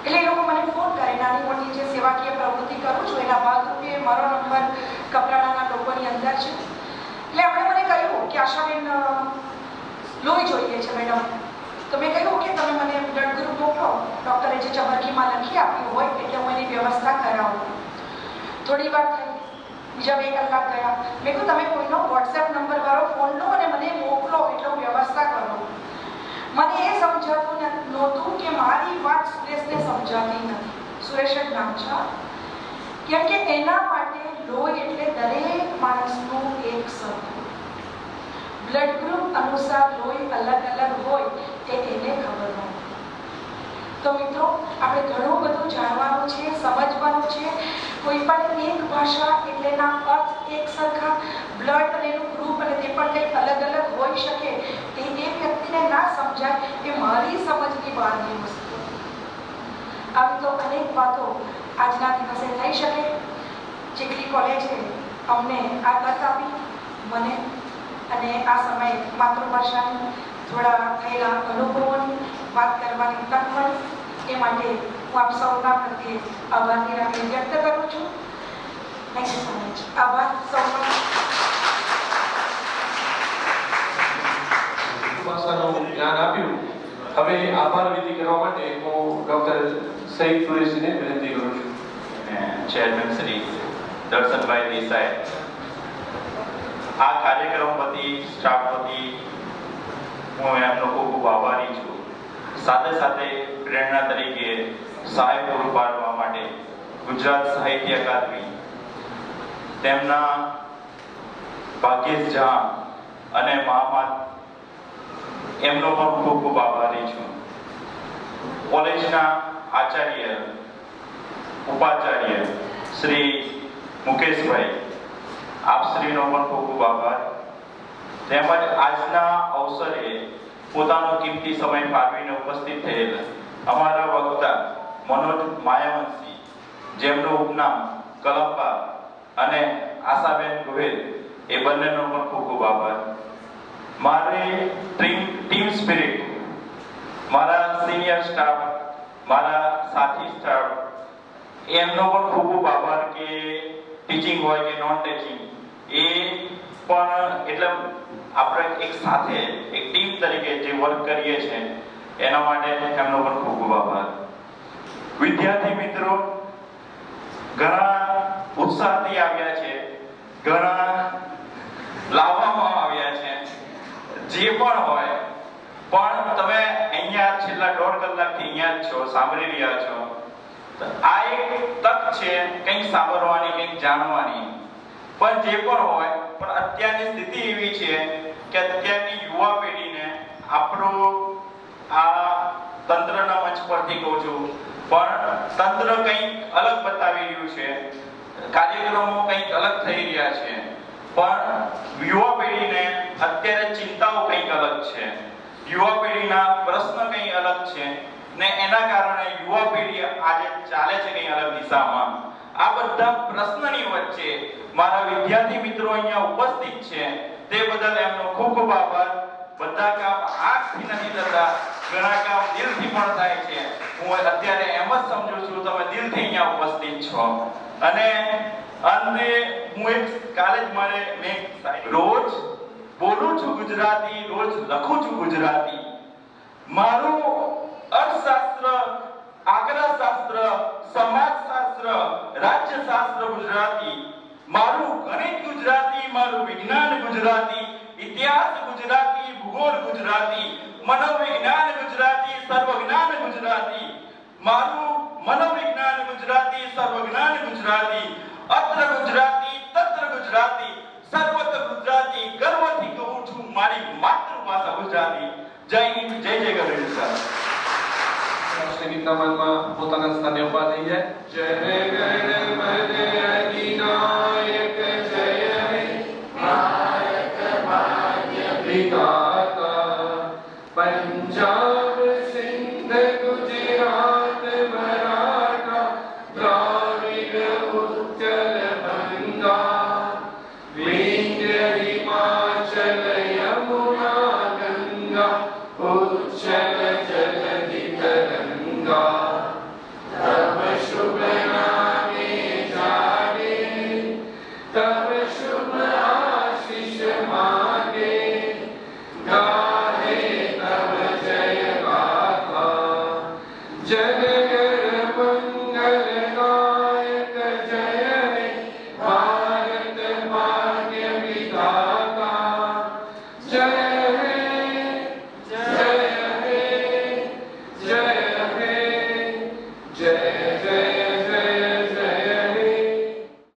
એટલે એ લોકો મને ફોન કરે, નાની મોટી જે સેવાકીય પ્રવૃત્તિ કરું છું એના ભાગરૂપે મારો નંબર કપરાડાના લોકોની અંદર છે. એટલે આપણે મને કહ્યું કે આશાબેન લોહી જોઈએ છે મેડમ. તો મેં કહ્યું કે તમે મને બ્લડ ગ્રુપ મોકલો, ડૉક્ટરે જે ચબરકીમાં લખી આપ્યું હોય એટલે હું એની વ્યવસ્થા કરાવું. થોડી વાર થઈ, બીજા 2 કલાક ગયા. મેં કહ્યું તમે કોઈનો વોટ્સએપ નંબર વાળો ફોન લો અને મને મોકલો એટલે હું વ્યવસ્થા કરું. મને એ સમજાતું નહોતું કે મારી વાત સુરેશને સમજાતી નથી. સુરેશ જ નામ છે, કેમ કે એના માટે લોહી એટલે દરેક માણસનું એક સરખું. બ્લડ ગ્રુપ અનુસાર લોહી અલગ અલગ હોય તે એને ખબર નથી. તો મિત્રો, આપણે ઘણું બધું જાણવાનું છે, સમજવાનું છે. કોઈ પણ એક ભાષા એટલે એના અર્થ એક સરખા, બ્લડ અને એનું ગ્રુપ અને તે પણ કંઈક અલગ અલગ હોઈ શકે તે એ વ્યક્તિને ના સમજાય એ મારી સમજની બહારની વસ્તુ. આવી તો અનેક વાતો આજના દિવસે થઈ શકે. ચીખલી કોલેજે અમને આ તક આપી, મને અને આ સમયે માતૃભાષાની થોડા થયેલા અનુભવોની વાત કરવાની તક મળી. એ માટે હું આપ સૌના પ્રત્યે આભારની લાગણી વ્યક્ત કરું છું. Thank you so much. આભાર સૌનો. ભાષાનું જ્ઞાન આપ્યું. હવે આભાર વિધિ કરવા માટે હું ડૉક્ટર સઈદ કુરેશીને વિનંતી કરું છું. ચેરમેન શ્રી દર્શનભાઈ દેસાઈ, આ કાર્યક્રમ વતી, સ્ટાફ વતી હું એમનો ખૂબ આભારી છું. સાથે સાથે પ્રેરણા તરીકે સહાય પૂરું પાડવા માટે ગુજરાત સાહિત્ય અકાદમી, તેમના ભાગ્યેશ ઝા અને મહામત એમનો પણ ખૂબ ખૂબ આભારી છું. કોલેજના આચાર્ય ઉપાચાર્ય શ્રી મુકેશભાઈ, આપ શ્રીનો પણ ખૂબ ખૂબ આભાર. તેમજ આજના અવસરે પોતાનો કિંમતી સમય ફાળવીને ઉપસ્થિત થયેલ અમારા વક્તા મનોજ માયાવંશી, જેમનું ઉપનામ કલંપા અને આશાબેન ગોહિલ, એ બંનેનો પણ ખૂબ ખૂબ આભાર. મારી ટીમ સ્પિરિટ, મારા સિનિયર સ્ટાફ, મારા સાથી સ્ટાફ, એમનો પણ ખૂબ ખૂબ આભાર કે ટીચિંગ હોય કે નોન ટીચિંગ એ પણ એટલે આપણે એક સાથે એક ટીમ તરીકે જે વર્ક કરીએ છીએ એના માટે એમનો પણ ખૂબ ખૂબ આભાર. વિદ્યાર્થી મિત્રો ઘણા ઉત્સાહથી આવ્યા છે, ઘણા લાવવામાં આવ્યા છે, જે પણ હોય, પણ તમે અહીંયા છેલ્લા 1.5 કલાકથી અહીંયા જ છો, સાંભળી રહ્યા છો. આ એક તક છે કંઈક સાંભળવાની, કંઈક જાણવાની. પણ જે પણ હોય, પણ અત્યારની સ્થિતિ એવી છે કે અત્યારની યુવા પેઢીને આપણું આ તંત્રના મંચ પરથી કહું છું, પણ તંત્ર કંઈક અલગ બતાવી રહ્યું છે, કાર્યક્રમો કંઈક અલગ થઈ રહ્યા છે, પણ યુવા પેઢીને અત્યારે ચિંતાઓ કંઈક અલગ છે, યુવા પેઢીના પ્રશ્ન કંઈક અલગ છે ને એના કારણે યુવા પેઢી આજે ચાલે છે કંઈક અલગ દિશામાં. આ બધા પ્રશ્નની વચ્ચે મારા વિદ્યાર્થી મિત્રો અહીંયા ઉપસ્થિત છે, તે બદલ એમનો ખૂબ ખૂબ આભાર. બધા કામ આંખથી નથી થતા, ઘણા કામ દિલથી પણ થાય છે. હું અત્યારે એમ જ સમજુ છું તમે દિલથી અહીંયા ઉપસ્થિત છો. અને અંતે હું એક કાલે જ મેં રોજ બોલું છું ગુજરાતી, રોજ લખું છું ગુજરાતી. મારું અર્થશાસ્ત્ર, આંકડાશાસ્ત્ર, સમાજશાસ્ત્ર, રાજ્યશાસ્ત્ર ગુજરાતી, મારું ગણિત ગુજરાતી, મારું વિજ્ઞાન ગુજરાતી, ઇતિહાસ ગુજરાતી, ભૂગોળ ગુજરાતી, મનોવિજ્ઞાન ગુજરાતી, સર્વજ્ઞાન ગુજરાતી, મારું મનોવિજ્ઞાન ગુજરાતી, સર્વજ્ઞાન ગુજરાતી, અત્ર ગુજરાતી, તત્ર ગુજરાતી, સર્વત્ર ગુજરાતી. ગર્વથી કહું છું મારી માતૃભાષા ગુજરાતી. જય હિન્દ, જય જય ગણેશ. ગીતના માનમાં પોતાના સ્થાને ઉભા થઈ જાય. જય ગણપતિ અધિનાયક, જય હે નાયક ભાગ્ય વિધાતા, પંજાબ સિંધ ગુજરાત મરાઠા દ્રાવિડ ઉત્કલ બંગા, વિંધ્ય હિમાચલ યમુના ગંગા, ઉચ્છલ જલધિ તરંગા. તબ શુભ નામે જાગે, તબ શુભ આશીષ માગે, ગાહે તબ જય ગાથા. જનગણ મંગલ નાયક, જય હે ભારત ભાગ્ય વિધાતા. જય હે, જય હે, જય હે, જય